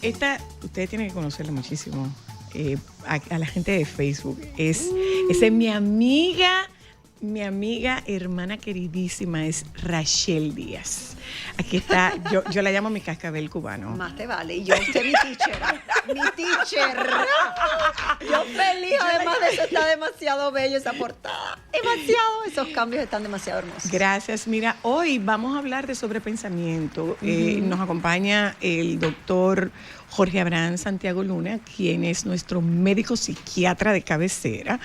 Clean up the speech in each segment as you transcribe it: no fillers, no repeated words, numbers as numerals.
Ustedes tienen que conocerla muchísimo. A la gente de Facebook. Esa es mi amiga, hermana queridísima, es Rachel Díaz. Aquí está, yo la llamo mi cascabel cubano. Más te vale. Y yo, usted mi teacher. Mi teacher. Yo feliz, además de eso, está demasiado bello esa portada. Demasiado, esos cambios están demasiado hermosos. Gracias. Mira, hoy vamos a hablar de sobrepensamiento. Nos acompaña el doctor Jorge Abraham Santiago Luna, quien es nuestro médico psiquiatra de cabecera,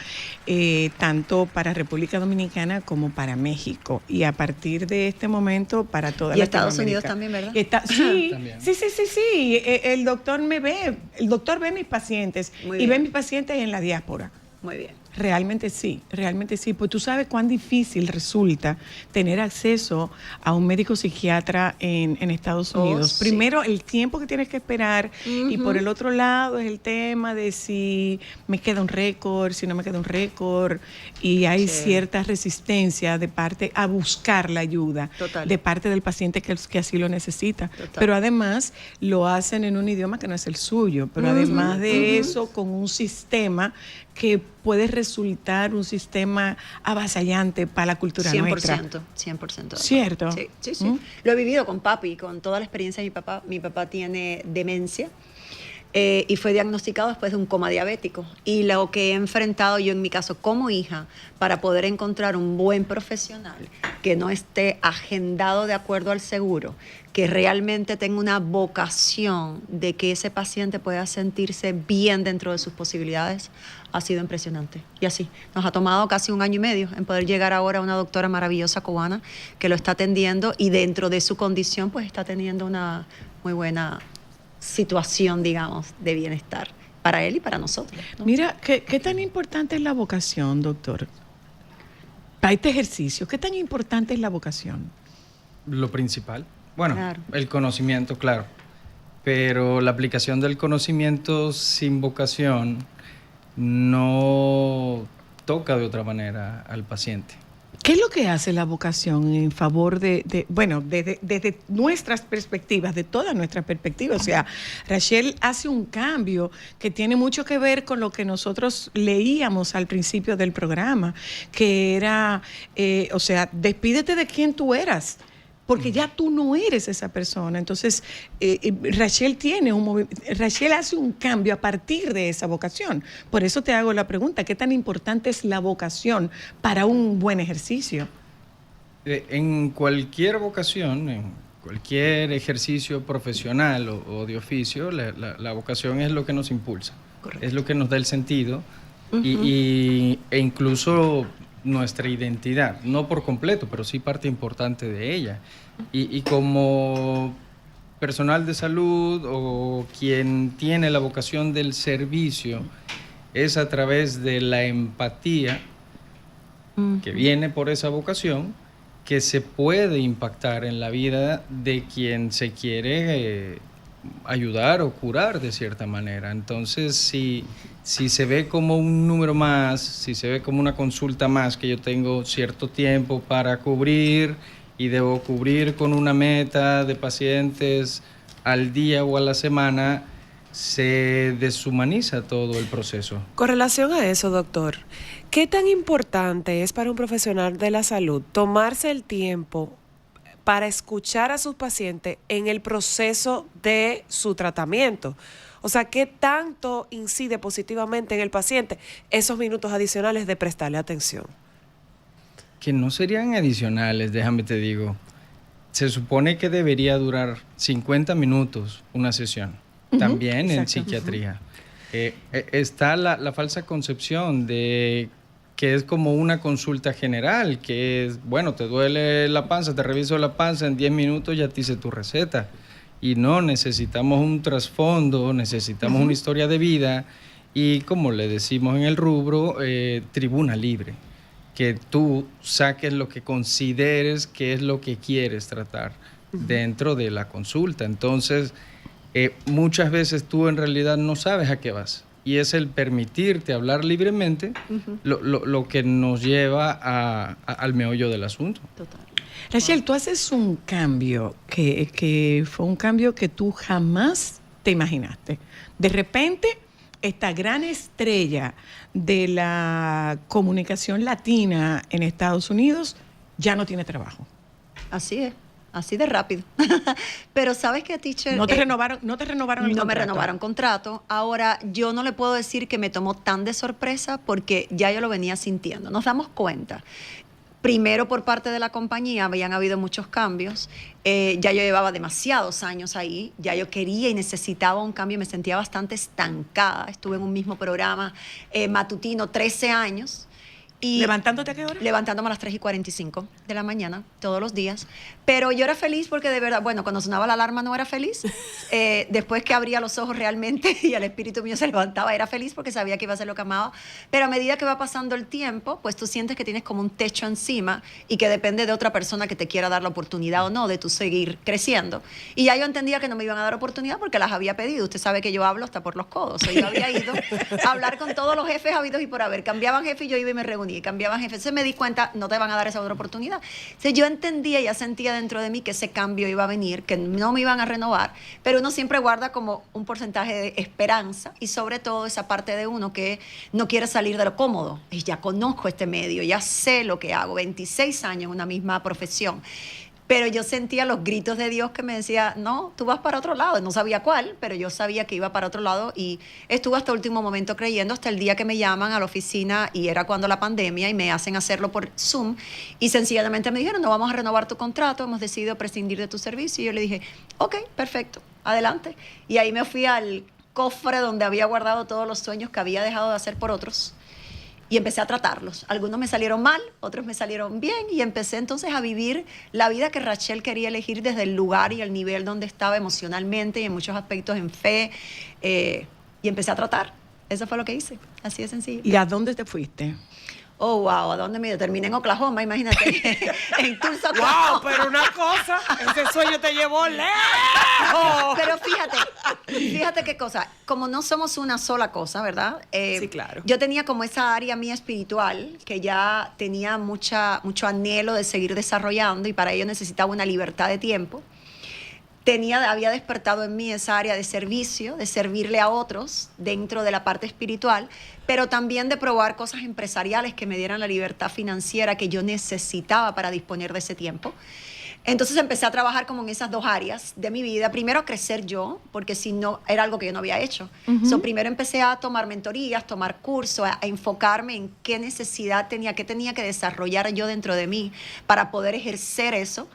tanto para República Dominicana como para México. Y a partir de este momento, para toda y Latinoamérica. Estados Unidos también, ¿verdad? Sí, También. sí. El doctor me ve, el doctor ve mis pacientes y ve mis pacientes en la diáspora. Muy bien. Realmente sí, pues tú sabes cuán difícil resulta tener acceso a un médico psiquiatra en Estados Unidos. Sí. Primero, el tiempo que tienes que esperar y por el otro lado es el tema de si me queda un récord, si no me queda un récord y hay cierta resistencia de parte a buscar la ayuda de parte del paciente que así lo necesita. Pero además lo hacen en un idioma que no es el suyo, pero además de eso con un sistema que puede resultar un sistema avasallante para la cultura 100%, nuestra. 100%. ¿Cierto? Sí. Lo he vivido con papi, con toda la experiencia de mi papá. Mi papá tiene demencia y fue diagnosticado después de un coma diabético. Y lo que he enfrentado yo en mi caso como hija para poder encontrar un buen profesional que no esté agendado de acuerdo al seguro, que realmente tenga una vocación de que ese paciente pueda sentirse bien dentro de sus posibilidades, ha sido impresionante. Y así, nos ha tomado casi 1 año y medio en poder llegar ahora a una doctora maravillosa cubana que lo está atendiendo y dentro de su condición pues está teniendo una muy buena situación, digamos, de bienestar para él y para nosotros, ¿no? Mira, ¿qué tan importante es la vocación, doctor? Para este ejercicio, ¿qué tan importante es la vocación? Lo principal, bueno, Claro. el conocimiento, claro, pero la aplicación del conocimiento sin vocación no toca de otra manera al paciente. ¿Qué es lo que hace la vocación en favor desde nuestras perspectivas, de todas nuestras perspectivas? O sea, Rachel hace un cambio que tiene mucho que ver con lo que nosotros leíamos al principio del programa, que era, despídete de quien tú eras, porque ya tú no eres esa persona. Entonces, Rachel hace un cambio a partir de esa vocación. Por eso te hago la pregunta, ¿qué tan importante es la vocación para un buen ejercicio? En cualquier vocación, en cualquier ejercicio profesional o de oficio, la vocación es lo que nos impulsa. Correcto. Es lo que nos da el sentido e incluso nuestra identidad, no por completo, pero sí parte importante de ella. Y como personal de salud o quien tiene la vocación del servicio, es a través de la empatía que viene por esa vocación que se puede impactar en la vida de quien se quiere ayudar o curar de cierta manera. Entonces, si se ve como un número más, si se ve como una consulta más que yo tengo cierto tiempo para cubrir y debo cubrir con una meta de pacientes al día o a la semana, se deshumaniza todo el proceso. Con relación a eso, doctor, ¿qué tan importante es para un profesional de la salud tomarse el tiempo para escuchar a sus pacientes en el proceso de su tratamiento? O sea, ¿qué tanto incide positivamente en el paciente esos minutos adicionales de prestarle atención? Que no serían adicionales, déjame te digo. Se supone que debería durar 50 minutos una sesión, también en psiquiatría. Está la falsa concepción de que es como una consulta general, que es, bueno, te duele la panza, te reviso la panza, en 10 minutos ya te hice tu receta. Y no, necesitamos un trasfondo, necesitamos una historia de vida y, como le decimos en el rubro, tribuna libre. Que tú saques lo que consideres que es lo que quieres tratar dentro de la consulta. Entonces, muchas veces tú en realidad no sabes a qué vas. Y es el permitirte hablar libremente lo que nos lleva al meollo del asunto. Total. Rachel, tú haces un cambio que fue un cambio que tú jamás te imaginaste. De repente, esta gran estrella de la comunicación latina en Estados Unidos ya no tiene trabajo. Así es. Así de rápido. Pero ¿sabes qué, teacher? No te renovaron el contrato. No me renovaron contrato. Ahora, yo no le puedo decir que me tomó tan de sorpresa porque ya yo lo venía sintiendo. Nos damos cuenta. Primero, por parte de la compañía, habían habido muchos cambios. Ya yo llevaba demasiados años ahí. Ya yo quería y necesitaba un cambio. Me sentía bastante estancada. Estuve en un mismo programa matutino 13 años. Y ¿Levantándote a qué hora? Levantándome a las 3:45 de la mañana, todos los días. Pero yo era feliz porque de verdad, bueno, cuando sonaba la alarma no era feliz. Después que abría los ojos realmente y el espíritu mío se levantaba, era feliz porque sabía que iba a hacer lo que amaba. Pero a medida que va pasando el tiempo, pues tú sientes que tienes como un techo encima y que depende de otra persona que te quiera dar la oportunidad o no de tú seguir creciendo. Y ya yo entendía que no me iban a dar oportunidad porque las había pedido. Usted sabe que yo hablo hasta por los codos. O yo había ido a hablar con todos los jefes habidos y por haber. Cambiaban jefe y yo iba y me reunía. Y cambiaban jefe. Entonces me di cuenta, no te van a dar esa otra oportunidad. Entonces yo entendía, ya sentía dentro de mí que ese cambio iba a venir, que no me iban a renovar, pero uno siempre guarda como un porcentaje de esperanza y sobre todo esa parte de uno que no quiere salir de lo cómodo. Y ya conozco este medio, ya sé lo que hago, 26 años en una misma profesión. Pero yo sentía los gritos de Dios que me decía, no, tú vas para otro lado. No sabía cuál, pero yo sabía que iba para otro lado y estuve hasta el último momento creyendo, hasta el día que me llaman a la oficina y era cuando la pandemia y me hacen hacerlo por Zoom y sencillamente me dijeron, no vamos a renovar tu contrato, hemos decidido prescindir de tu servicio. Y yo le dije, ok, perfecto, adelante. Y ahí me fui al cofre donde había guardado todos los sueños que había dejado de hacer por otros. Y empecé a tratarlos. Algunos me salieron mal, otros me salieron bien y empecé entonces a vivir la vida que Rachel quería elegir desde el lugar y el nivel donde estaba emocionalmente y en muchos aspectos en fe. Y empecé a tratar. Eso fue lo que hice. Así de sencillo. ¿Y a dónde te fuiste? Oh, wow, ¿a dónde me terminé? En Oklahoma, imagínate. En Tulsa, Oklahoma. Wow, pero una cosa, ese sueño te llevó lejos. Pero fíjate qué cosa, como no somos una sola cosa, ¿verdad? Sí, claro. Yo tenía como esa área mía espiritual que ya tenía mucho anhelo de seguir desarrollando y para ello necesitaba una libertad de tiempo. Había despertado en mí esa área de servicio, de servirle a otros dentro de la parte espiritual, pero también de probar cosas empresariales que me dieran la libertad financiera que yo necesitaba para disponer de ese tiempo. Entonces empecé a trabajar como en esas dos áreas de mi vida. Primero a crecer yo, porque si no, era algo que yo no había hecho. So, primero empecé a tomar mentorías, tomar cursos, a enfocarme en qué necesidad tenía, qué tenía que desarrollar yo dentro de mí para poder ejercer eso.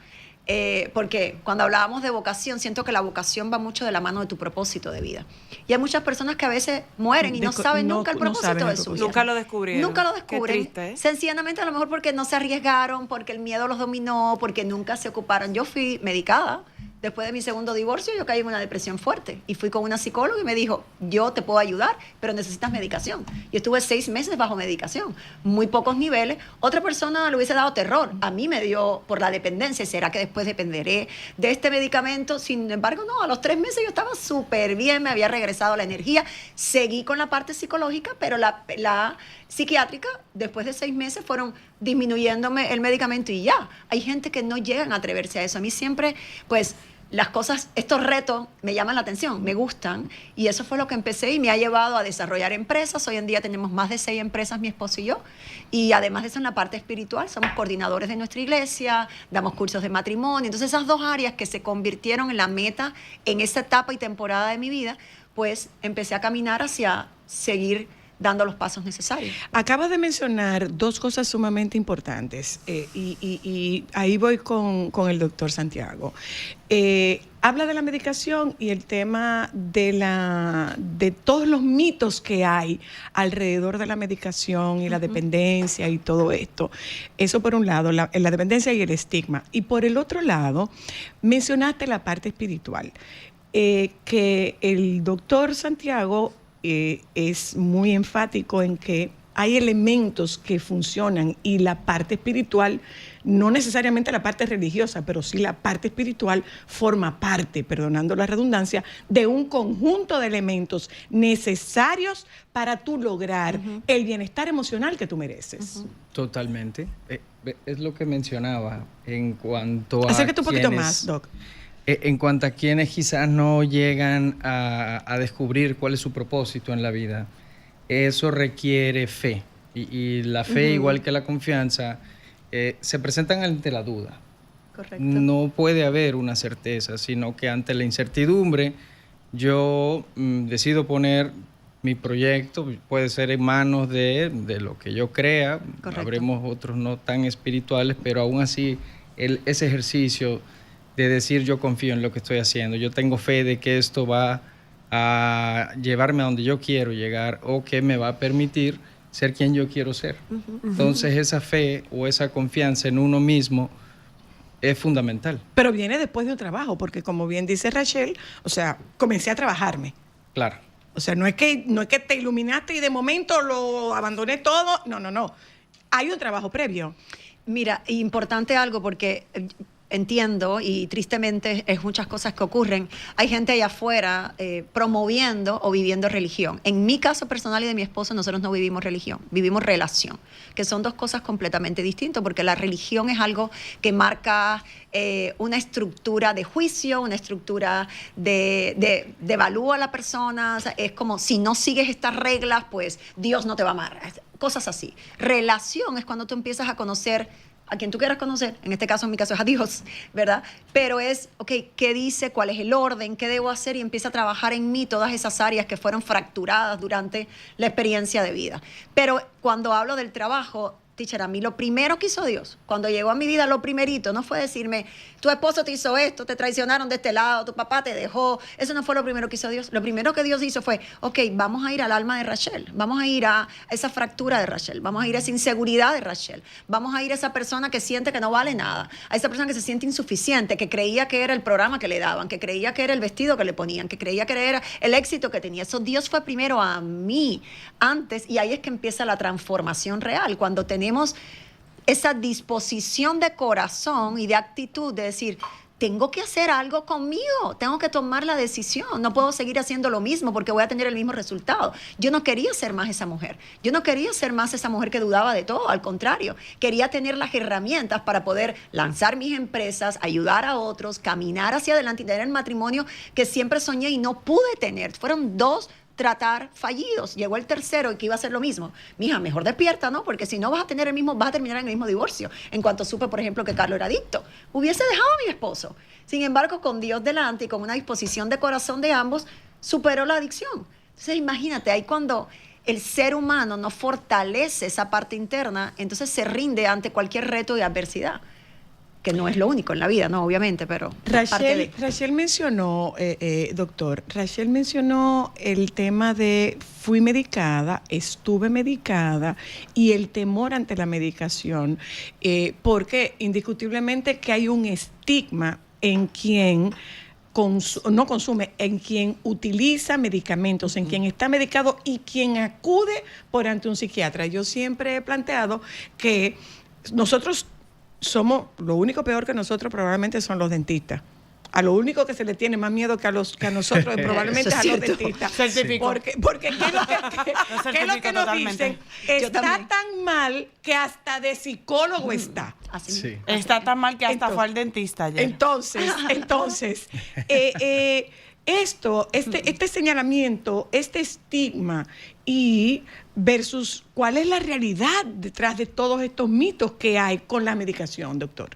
Porque cuando hablábamos de vocación, siento que la vocación va mucho de la mano de tu propósito de vida. Y hay muchas personas que a veces mueren y no saben nunca el propósito de su vida. Nunca lo descubrieron. Nunca lo descubren. Qué triste, ¿eh? Sencillamente a lo mejor porque no se arriesgaron, porque el miedo los dominó, porque nunca se ocuparon. Yo fui medicada. Después de mi segundo divorcio, yo caí en una depresión fuerte y fui con una psicóloga y me dijo, yo te puedo ayudar, pero necesitas medicación. Yo estuve 6 meses bajo medicación, muy pocos niveles. Otra persona le hubiese dado terror. A mí me dio por la dependencia. ¿Será que después dependeré de este medicamento? Sin embargo, no, a los 3 meses yo estaba súper bien, me había regresado la energía. Seguí con la parte psicológica, pero la psiquiátrica, después de 6 meses, fueron disminuyéndome el medicamento y ya. Hay gente que no llegan a atreverse a eso. A mí siempre, pues, las cosas, estos retos me llaman la atención, me gustan y eso fue lo que empecé y me ha llevado a desarrollar empresas. Hoy en día tenemos más de 6 empresas, mi esposo y yo, y además de eso en la parte espiritual somos coordinadores de nuestra iglesia, damos cursos de matrimonio. Entonces esas dos áreas que se convirtieron en la meta en esa etapa y temporada de mi vida, pues empecé a caminar hacia seguir dando los pasos necesarios. Acabas de mencionar 2 cosas sumamente importantes y ahí voy con el doctor Santiago. Habla de la medicación y el tema de todos los mitos que hay alrededor de la medicación y la dependencia y todo esto. Eso por un lado, la dependencia y el estigma. Y por el otro lado, mencionaste la parte espiritual, que el doctor Santiago es muy enfático en que hay elementos que funcionan y la parte espiritual, no necesariamente la parte religiosa, pero sí la parte espiritual forma parte, perdonando la redundancia, de un conjunto de elementos necesarios para tú lograr el bienestar emocional que tú mereces. Totalmente. Es lo que mencionaba en cuanto a Acércate un poquito más, Doc. En cuanto a quienes quizás no llegan a descubrir cuál es su propósito en la vida, eso requiere fe. Y la fe, igual que la confianza, se presentan ante la duda. Correcto. No puede haber una certeza, sino que ante la incertidumbre yo decido poner mi proyecto, puede ser en manos de lo que yo crea. Correcto. Habremos otros no tan espirituales, pero aún así ese ejercicio de decir yo confío en lo que estoy haciendo, yo tengo fe de que esto va a llevarme a donde yo quiero llegar o que me va a permitir ser quien yo quiero ser. Entonces esa fe o esa confianza en uno mismo es fundamental. Pero viene después de un trabajo, porque como bien dice Rachel, o sea, comencé a trabajarme. Claro. O sea, no es que te iluminaste y de momento lo abandoné todo. No. Hay un trabajo previo. Mira, importante algo porque entiendo y tristemente es muchas cosas que ocurren. Hay gente allá afuera promoviendo o viviendo religión. En mi caso personal y de mi esposo, nosotros no vivimos religión, vivimos relación, que son dos cosas completamente distintas, porque la religión es algo que marca una estructura de juicio, una estructura de evalúa a la persona. O sea, es como si no sigues estas reglas, pues Dios no te va a amar. Cosas así. Relación es cuando tú empiezas a conocer a quien tú quieras conocer, en este caso, en mi caso es a Dios, ¿verdad? Pero es, ok, ¿qué dice? ¿Cuál es el orden? ¿Qué debo hacer? Y empieza a trabajar en mí todas esas áreas que fueron fracturadas durante la experiencia de vida. Pero cuando hablo del trabajo, teacher, a mí lo primero que hizo Dios, cuando llegó a mi vida, lo primerito, no fue decirme, tu esposo te hizo esto, te traicionaron de este lado, tu papá te dejó. Eso no fue lo primero que hizo Dios. Lo primero que Dios hizo fue, ok, vamos a ir al alma de Rachel, vamos a ir a esa fractura de Rachel, vamos a ir a esa inseguridad de Rachel, vamos a ir a esa persona que siente que no vale nada, a esa persona que se siente insuficiente, que creía que era el programa que le daban, que creía que era el vestido que le ponían, que creía que era el éxito que tenía. Eso Dios fue primero a mí, antes, y ahí es que empieza la transformación real, cuando tenemos esa disposición de corazón y de actitud de decir, tengo que hacer algo conmigo, tengo que tomar la decisión, no puedo seguir haciendo lo mismo porque voy a tener el mismo resultado. Yo no quería ser más esa mujer, yo no quería ser más esa mujer que dudaba de todo, al contrario, quería tener las herramientas para poder lanzar mis empresas, ayudar a otros, caminar hacia adelante y tener el matrimonio que siempre soñé y no pude tener. Fueron 2 tratar fallidos. Llegó el tercero y que iba a ser lo mismo. Mija, mejor despierta, ¿no? Porque si no vas a terminar en el mismo divorcio. En cuanto supe, por ejemplo, que Carlos era adicto. Hubiese dejado a mi esposo. Sin embargo, con Dios delante y con una disposición de corazón de ambos, superó la adicción. Entonces, imagínate, ahí cuando el ser humano no fortalece esa parte interna, entonces se rinde ante cualquier reto y adversidad. Que no es lo único en la vida, ¿no? Obviamente, pero Rachel mencionó, doctor, Rachel mencionó el tema de fui medicada, estuve medicada y el temor ante la medicación, porque indiscutiblemente que hay un estigma en quien no consume, en quien utiliza medicamentos, en quien está medicado y quien acude por ante un psiquiatra. Yo siempre he planteado que nosotros lo único peor que nosotros probablemente son los dentistas. A lo único que se le tiene más miedo que a nosotros probablemente es a los dentistas. Porque ¿qué es lo que nos dicen? Está tan mal que hasta de psicólogo está. Así sí. Está tan mal que hasta fue al dentista ayer. Entonces, este señalamiento, este estigma y versus cuál es la realidad detrás de todos estos mitos que hay con la medicación, doctor.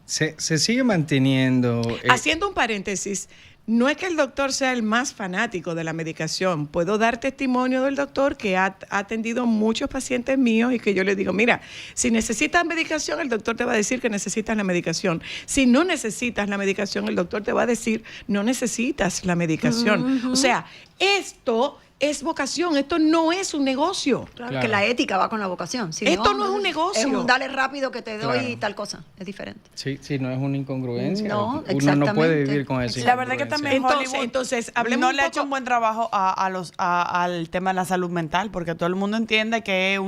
Se sigue manteniendo... Haciendo un paréntesis, no es que el doctor sea el más fanático de la medicación. Puedo dar testimonio del doctor que ha atendido muchos pacientes míos y que yo le digo, mira, si necesitas medicación, el doctor te va a decir que necesitas la medicación. Si no necesitas la medicación, el doctor te va a decir, no necesitas la medicación. O sea, esto es vocación, esto no es un negocio. Claro. Que la ética va con la vocación. Si esto no es un negocio. Es un dale rápido que te doy tal cosa. Es diferente. Sí, no es una incongruencia. No, uno no puede vivir con eso. La verdad que también entonces hablemos no le ha hecho un buen trabajo al tema de la salud mental, porque todo el mundo entiende que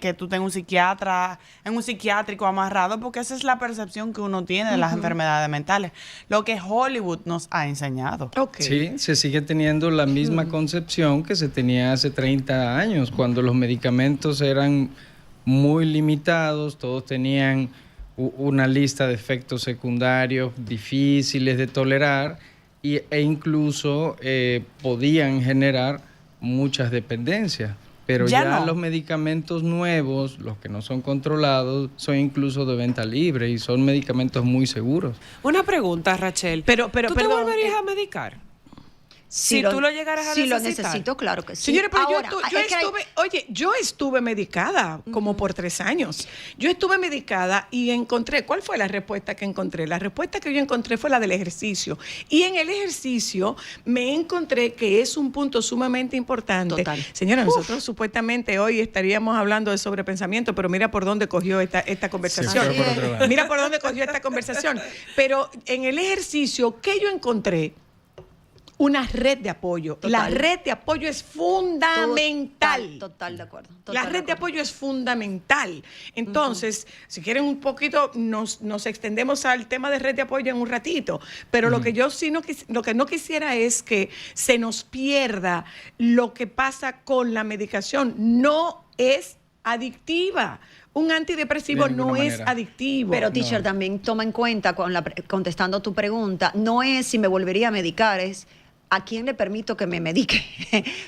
que tú tengas un psiquiatra en un psiquiátrico amarrado, porque esa es la percepción que uno tiene de las enfermedades mentales. Lo que Hollywood nos ha enseñado. Sí, se sigue teniendo la misma concepción que se tenía hace 30 años, cuando los medicamentos eran muy limitados, todos tenían una lista de efectos secundarios difíciles de tolerar e incluso podían generar muchas dependencias. Pero ya no. los medicamentos nuevos, los que no son controlados, son incluso de venta libre y son medicamentos muy seguros. Una pregunta, Rachel. ¿Tú te perdón, volverías a medicar? Si tú lo llegaras a si lo necesitar. necesito, claro que sí. Señores, pero Ahora, yo estuve medicada como por 3 años. Yo estuve medicada y encontré, ¿cuál fue la respuesta que encontré? La respuesta que yo encontré fue la del ejercicio. Y en el ejercicio me encontré que es un punto sumamente importante. Total. Señora, nosotros supuestamente hoy estaríamos hablando de sobrepensamiento, pero mira por dónde cogió esta conversación. Se fue por otro lado. Mira por dónde cogió esta conversación. Pero en el ejercicio, ¿qué yo encontré? Una red de apoyo. Total. La red de apoyo es fundamental. Total de acuerdo. La red de apoyo es fundamental. Entonces, si quieren un poquito, nos extendemos al tema de red de apoyo en un ratito. Pero lo que yo sí lo que no quisiera es que se nos pierda lo que pasa con la medicación. No es adictiva. Un antidepresivo De ninguna no es manera. adictivo. Pero, teacher, también toma en cuenta, contestando tu pregunta, no es si me volvería a medicar, es a quién le permito que me medique.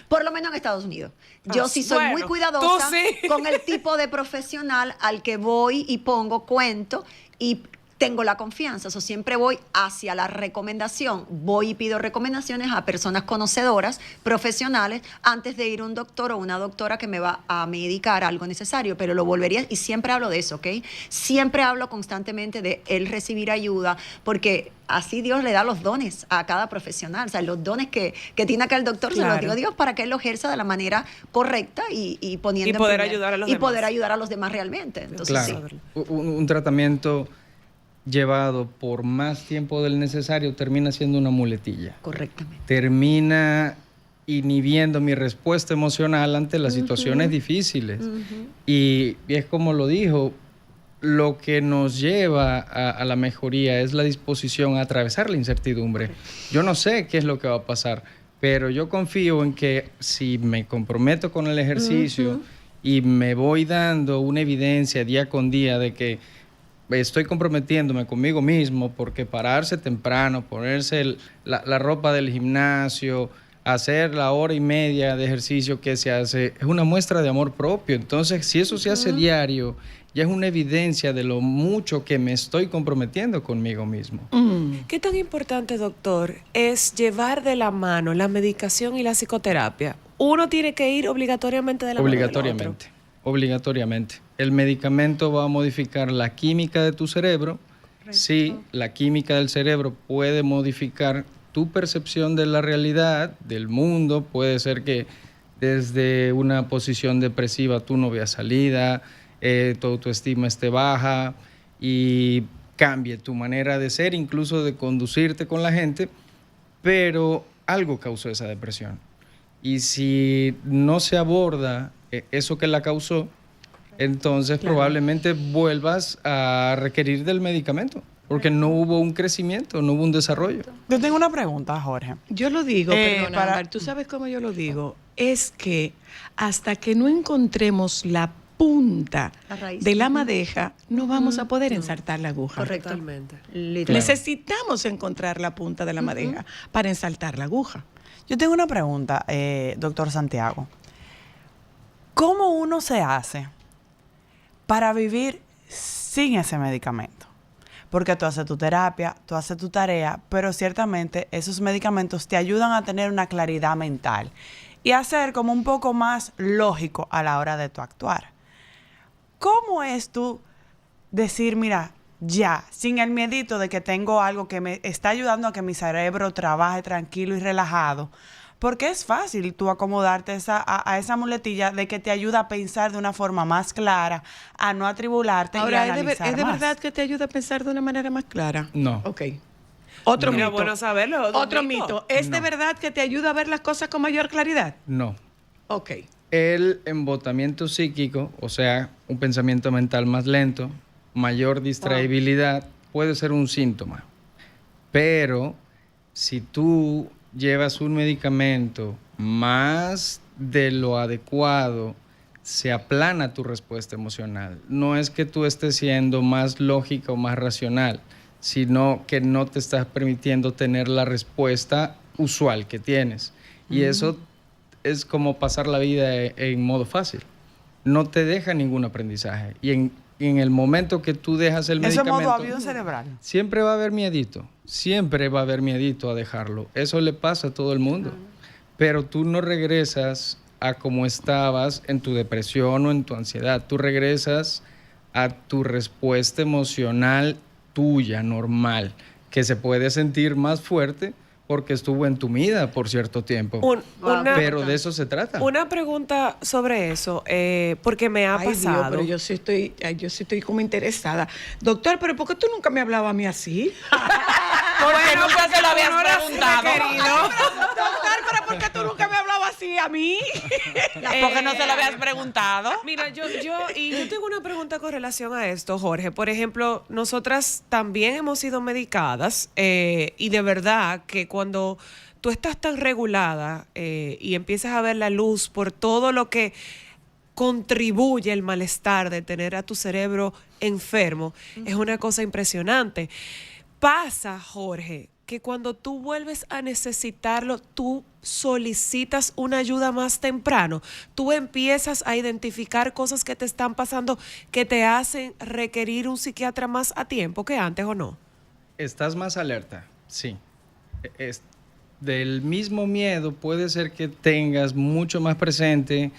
Por lo menos en Estados Unidos. Yo sí soy muy cuidadosa tú sí. con el tipo de profesional al que voy y pongo cuento y tengo la confianza. O sea, siempre voy hacia la recomendación. Voy y pido recomendaciones a personas conocedoras, profesionales, antes de ir a un doctor o una doctora que me va a medicar algo necesario. Pero lo volvería, y siempre hablo de eso, ¿ok? Siempre hablo constantemente de él recibir ayuda, porque así Dios le da los dones a cada profesional. O sea, los dones que tiene acá el doctor se los dio Dios para que él lo ejerza de la manera correcta y poniendo Y poder ayudar a los demás. poder ayudar a los demás realmente. Entonces, Claro, sí. un tratamiento llevado por más tiempo del necesario termina siendo una muletilla. Correctamente. Termina inhibiendo mi respuesta emocional ante las situaciones difíciles. Y es como lo dijo, lo que nos lleva a la mejoría es la disposición a atravesar la incertidumbre. Yo no sé qué es lo que va a pasar, pero yo confío en que si me comprometo con el ejercicio y me voy dando una evidencia día con día de que estoy comprometiéndome conmigo mismo, porque pararse temprano, ponerse la ropa del gimnasio, hacer la hora y media de ejercicio que se hace, es una muestra de amor propio. Entonces, si eso se hace diario, ya es una evidencia de lo mucho que me estoy comprometiendo conmigo mismo. ¿Qué tan importante, doctor, es llevar de la mano la medicación y la psicoterapia? Uno tiene que ir obligatoriamente de la mano del otro. Obligatoriamente. El medicamento va a modificar la química de tu cerebro. Sí, la química del cerebro puede modificar tu percepción de la realidad, del mundo. Puede ser que desde una posición depresiva tú no veas salida, tu autoestima esté baja y cambie tu manera de ser, incluso de conducirte con la gente, pero algo causó esa depresión. Y si no se aborda eso que la causó, entonces probablemente vuelvas a requerir del medicamento, porque no hubo un crecimiento, no hubo un desarrollo. Yo tengo una pregunta, Jorge. Yo lo digo, perdona, Ámbar, tú sabes cómo yo lo digo, es que hasta que no encontremos la punta La raíz. de la madeja, no vamos a poder ensartar la aguja. Correcto. Totalmente. Literal. Necesitamos encontrar la punta de la madeja para ensartar la aguja. Yo tengo una pregunta, doctor Santiago. ¿Cómo uno se hace para vivir sin ese medicamento? Porque tú haces tu terapia, tú haces tu tarea, pero ciertamente esos medicamentos te ayudan a tener una claridad mental y a ser como un poco más lógico a la hora de tu actuar. ¿Cómo es tú decir, mira, ya, sin el miedito de que tengo algo que me está ayudando a que mi cerebro trabaje tranquilo y relajado? Porque es fácil tú acomodarte a esa muletilla de que te ayuda a pensar de una forma más clara, a no atribularte y a Ahora, analizar ¿es de más. verdad que te ayuda a pensar de una manera más clara? No. Ok. Otro Mira, mito. bueno saberlo. Otro mito. ¿Es de verdad que te ayuda a ver las cosas con mayor claridad? No. Ok. El embotamiento psíquico, o sea, un pensamiento mental más lento, mayor distraibilidad, puede ser un síntoma. Pero si tú llevas un medicamento más de lo adecuado, se aplana tu respuesta emocional. No es que tú estés siendo más lógica o más racional, sino que no te estás permitiendo tener la respuesta usual que tienes. Y eso es como pasar la vida en modo fácil. No te deja ningún aprendizaje. Y en el momento que tú dejas el Eso es medicamento... modo avión cerebral. Siempre va a haber miedito a dejarlo. Eso le pasa a todo el mundo. Pero tú no regresas a como estabas en tu depresión o en tu ansiedad. Tú regresas a tu respuesta emocional tuya, normal, que se puede sentir más fuerte porque estuvo entumida por cierto tiempo. Pero de eso se trata. Una pregunta sobre eso, porque me ha pasado. Dios, pero yo sí estoy como interesada. Doctor, ¿pero por qué tú nunca me hablabas a mí así? Porque nunca se lo habías preguntado. Doctor, ¿pero por qué tú nunca me hablabas así a mí? Porque no se lo habías preguntado. Mira, yo tengo una pregunta con relación a esto, Jorge. Por ejemplo, nosotras también hemos sido medicadas y de verdad que cuando tú estás tan regulada y empiezas a ver la luz por todo lo que contribuye el malestar de tener a tu cerebro enfermo, es una cosa impresionante. Pasa, Jorge, que cuando tú vuelves a necesitarlo, tú solicitas una ayuda más temprano. Tú empiezas a identificar cosas que te están pasando que te hacen requerir un psiquiatra más a tiempo que antes, ¿o no? Estás más alerta, sí. Del mismo miedo puede ser que tengas mucho más presente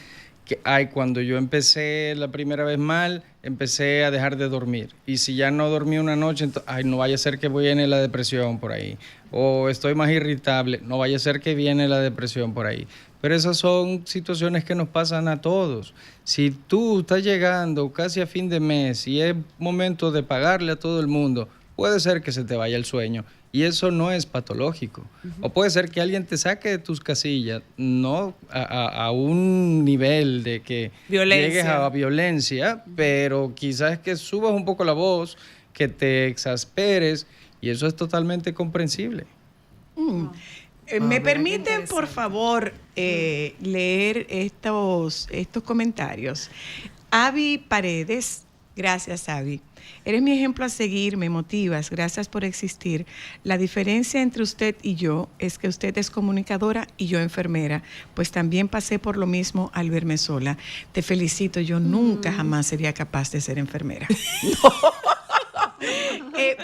que cuando yo empecé la primera vez mal, empecé a dejar de dormir. Y si ya no dormí una noche, no vaya a ser que viene la depresión por ahí. O estoy más irritable, no vaya a ser que viene la depresión por ahí. Pero esas son situaciones que nos pasan a todos. Si tú estás llegando casi a fin de mes y es momento de pagarle a todo el mundo, puede ser que se te vaya el sueño. Y eso no es patológico. O puede ser que alguien te saque de tus casillas, no a un nivel de que llegues a violencia, pero quizás que subas un poco la voz, que te exasperes, y eso es totalmente comprensible. ¿Me permiten, por favor, leer estos comentarios? Avi Paredes, gracias, Avi. Eres mi ejemplo a seguir, me motivas, gracias por existir. La diferencia entre usted y yo es que usted es comunicadora y yo enfermera, pues también pasé por lo mismo al verme sola. Te felicito, yo nunca jamás sería capaz de ser enfermera.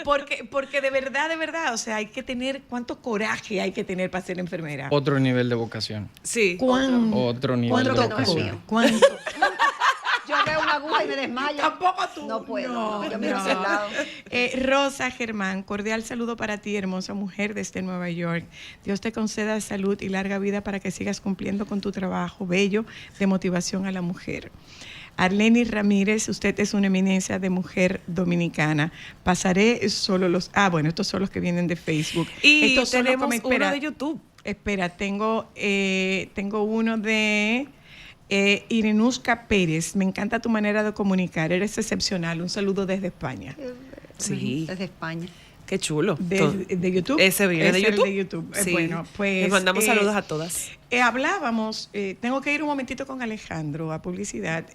Porque de verdad, o sea, hay que tener, ¿cuánto coraje hay que tener para ser enfermera? Otro nivel de vocación. Sí. Otro nivel de vocación. ¿Cuánto? Yo veo una aguja y me desmayo. Tampoco tú. No puedo. Yo miro hacia el lado. Rosa Germán, cordial saludo para ti, hermosa mujer desde Nueva York. Dios te conceda salud y larga vida para que sigas cumpliendo con tu trabajo bello de motivación a la mujer. Arleni Ramírez, usted es una eminencia de mujer dominicana. Pasaré solo los... estos son los que vienen de Facebook. Y estos tenemos uno de YouTube. Espera, tengo uno de... Irenuska Pérez, me encanta tu manera de comunicar, eres excepcional. Un saludo desde España. Sí. Desde España. Qué chulo. ¿De YouTube? Ese viene de YouTube. De YouTube. Sí. Bueno, pues... Les mandamos saludos a todas. Hablábamos, tengo que ir un momentito con Alejandro a publicidad.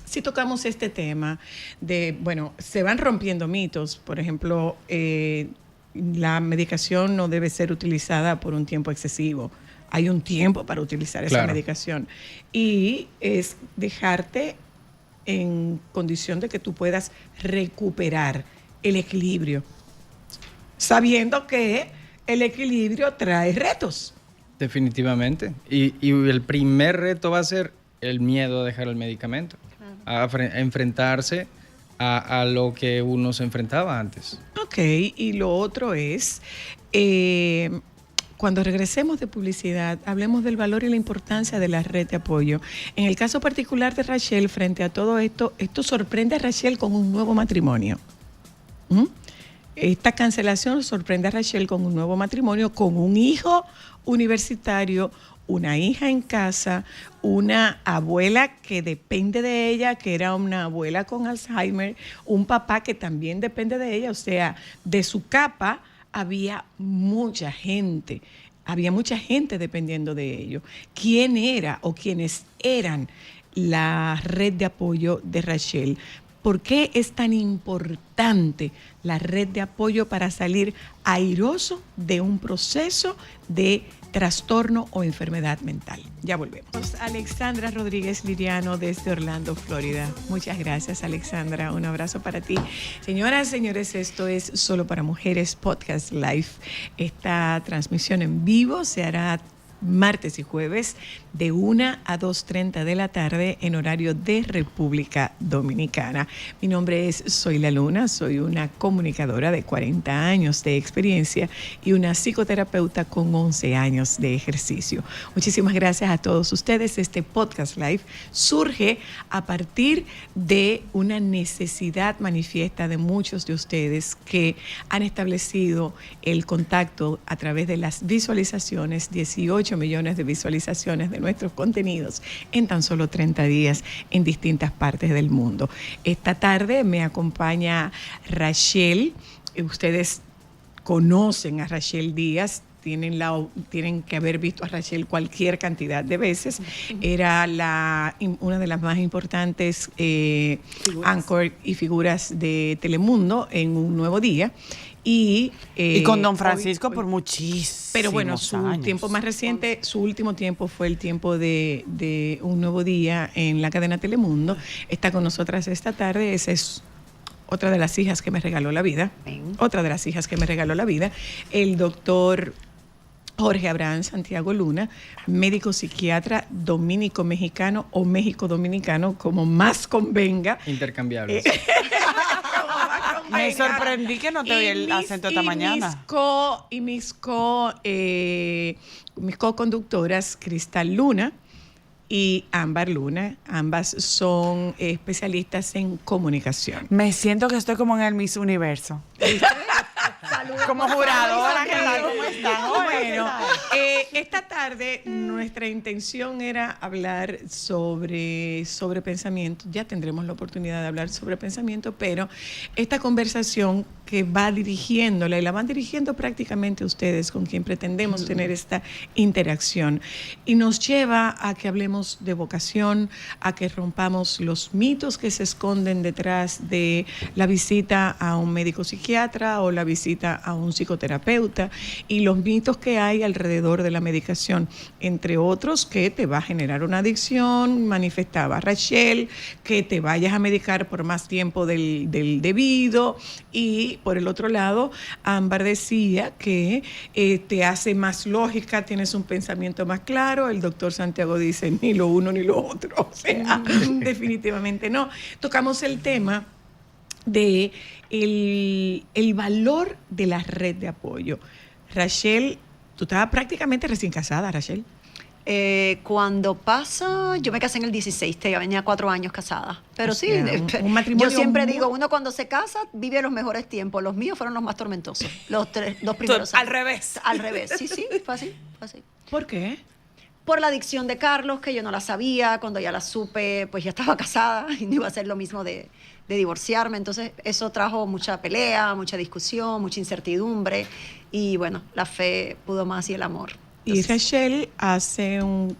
Si tocamos este tema de, se van rompiendo mitos. Por ejemplo, la medicación no debe ser utilizada por un tiempo excesivo. Hay un tiempo para utilizar esa medicación. Y es dejarte en condición de que tú puedas recuperar el equilibrio, sabiendo que el equilibrio trae retos. Definitivamente. Y el primer reto va a ser el miedo a dejar el medicamento, a enfrentarse a lo que uno se enfrentaba antes. Ok, y lo otro es... cuando regresemos de publicidad, hablemos del valor y la importancia de la red de apoyo. En el caso particular de Rachel, frente a todo esto sorprende a Rachel con un nuevo matrimonio. Esta cancelación sorprende a Rachel con un nuevo matrimonio, con un hijo universitario, una hija en casa, una abuela que depende de ella, que era una abuela con Alzheimer, un papá que también depende de ella, o sea, de su capa había mucha gente dependiendo de ello. ¿Quién era o quiénes eran la red de apoyo de Rachel. ¿Por qué es tan importante la red de apoyo para salir airoso de un proceso de trastorno o enfermedad mental? Ya volvemos. Alexandra Rodríguez Liriano desde Orlando, Florida. Muchas gracias, Alexandra. Un abrazo para ti. Señoras, señores, esto es Solo para Mujeres Podcast Live. Esta transmisión en vivo se hará martes y jueves de 1 a 2:30 de la tarde en horario de República Dominicana. Mi nombre es Zoila Luna, soy una comunicadora de 40 años de experiencia y una psicoterapeuta con 11 años de ejercicio. Muchísimas gracias a todos ustedes. Este podcast live surge a partir de una necesidad manifiesta de muchos de ustedes que han establecido el contacto a través de las visualizaciones, 18 millones de visualizaciones de nuestros contenidos en tan solo 30 días en distintas partes del mundo. Esta tarde me acompaña Rachel. Ustedes conocen a Rachel Díaz. Tienen que haber visto a Rachel cualquier cantidad de veces. Era una de las más importantes anchor y figuras de Telemundo en Un Nuevo Día. Y con Don Francisco por muchísimos Pero bueno, su años. tiempo más reciente, su último tiempo fue el tiempo de Un Nuevo Día en la cadena Telemundo. Está con nosotras esta tarde. Esa es otra de las hijas que me regaló la vida. Otra de las hijas que me regaló la vida. El doctor Jorge Abraham Santiago Luna, médico psiquiatra dominico-mexicano o México-dominicano, como más convenga. Intercambiables. Me sorprendí que no te vi el acento esta mañana. Mis co-conductoras, Cristal Luna y Ámbar Luna, ambas son especialistas en comunicación. Me siento que estoy como en el Miss Universo. Como juradora, ¿qué tal? ¿Cómo están? Bueno, esta tarde nuestra intención era hablar sobre pensamiento. Ya tendremos la oportunidad de hablar sobre pensamiento, pero esta conversación que va dirigiéndola y la van dirigiendo prácticamente ustedes con quien pretendemos tener esta interacción y nos lleva a que hablemos de vocación, a que rompamos los mitos que se esconden detrás de la visita a un médico psiquiatra o la visita a un psicoterapeuta y los mitos que hay alrededor de la medicación, entre otros que te va a generar una adicción, manifestaba Rachel, que te vayas a medicar por más tiempo del debido, y por el otro lado, Ámbar decía que te hace más lógica, tienes un pensamiento más claro. El doctor Santiago dice ni lo uno ni lo otro, o sea, definitivamente no. Tocamos el tema de el valor de la red de apoyo. Rachel, tú estabas prácticamente recién casada, Rachel. Cuando pasa, yo me casé en el 16, ya venía 4 años casada. Pero sí, un matrimonio yo siempre digo, uno cuando se casa vive los mejores tiempos. Los míos fueron los más tormentosos, dos primeros años. Al revés. Al revés, sí, fue así. ¿Por qué? Por la adicción de Carlos, que yo no la sabía. Cuando ya la supe, pues ya estaba casada y no iba a ser lo mismo de divorciarme. Entonces eso trajo mucha pelea, mucha discusión, mucha incertidumbre. Y bueno, la fe pudo más y el amor. Y Rachel hace un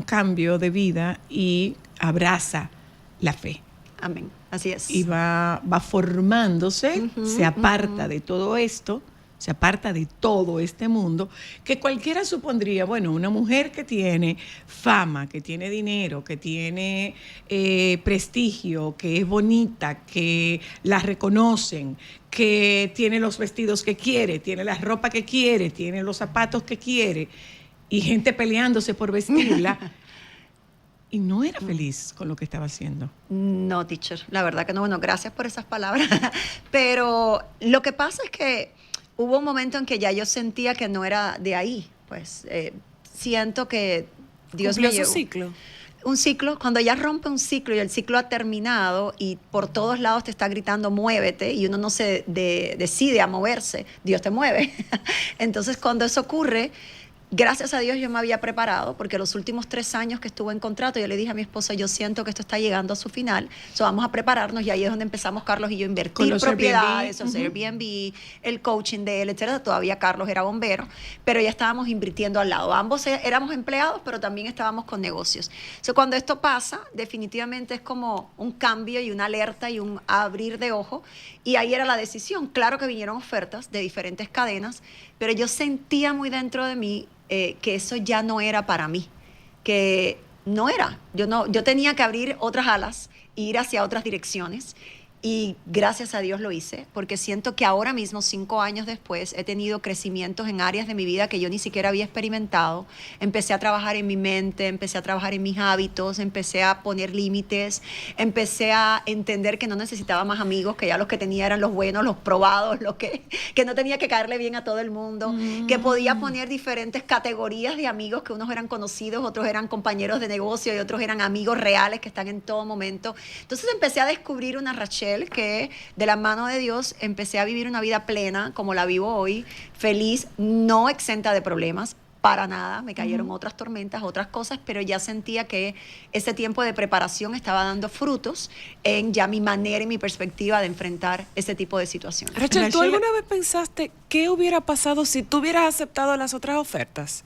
cambio de vida y abraza la fe. Amén, así es. Y va formándose, se aparta de todo esto, se aparta de todo este mundo, que cualquiera supondría, bueno, una mujer que tiene fama, que tiene dinero, que tiene prestigio, que es bonita, que la reconocen, que tiene los vestidos que quiere, tiene la ropa que quiere, tiene los zapatos que quiere, y gente peleándose por vestirla, y no era feliz con lo que estaba haciendo. No, teacher, la verdad que no. Bueno, gracias por esas palabras. Pero lo que pasa es que hubo un momento en que ya yo sentía que no era de ahí. Pues siento que Dios me llevó. ¿Cumplió su ciclo? Un ciclo, cuando ya rompe un ciclo y el ciclo ha terminado y por todos lados te está gritando muévete y uno no se decide a moverse, Dios te mueve. Entonces cuando eso ocurre, Gracias a Dios yo me había preparado, porque los últimos 3 años que estuve en contrato, yo le dije a mi esposa, yo siento que esto está llegando a su final, vamos a prepararnos, y ahí es donde empezamos Carlos y yo a invertir los propiedades, Airbnb. Airbnb, el coaching de él, etcétera. Todavía Carlos era bombero, pero ya estábamos invirtiendo al lado. Ambos éramos empleados, pero también estábamos con negocios. Cuando esto pasa, definitivamente es como un cambio y una alerta y un abrir de ojo, y ahí era la decisión. Claro que vinieron ofertas de diferentes cadenas, pero yo sentía muy dentro de mí que eso ya no era para mí, que no era. Yo tenía que abrir otras alas, ir hacia otras direcciones, y gracias a Dios lo hice, porque siento que ahora mismo, 5 años después, he tenido crecimientos en áreas de mi vida que yo ni siquiera había experimentado. Empecé a trabajar en mi mente, empecé a trabajar en mis hábitos, empecé a poner límites, empecé a entender que no necesitaba más amigos, que ya los que tenía eran los buenos, los probados, los que no tenía que caerle bien a todo el mundo, que podía poner diferentes categorías de amigos, que unos eran conocidos, otros eran compañeros de negocio y otros eran amigos reales que están en todo momento. Entonces empecé a descubrir una Rachel que de la mano de Dios empecé a vivir una vida plena como la vivo hoy, feliz, no exenta de problemas, para nada. Me cayeron otras tormentas, otras cosas, pero ya sentía que ese tiempo de preparación estaba dando frutos en ya mi manera y mi perspectiva de enfrentar ese tipo de situaciones. Rachel, ¿tú alguna vez pensaste qué hubiera pasado si tú hubieras aceptado las otras ofertas?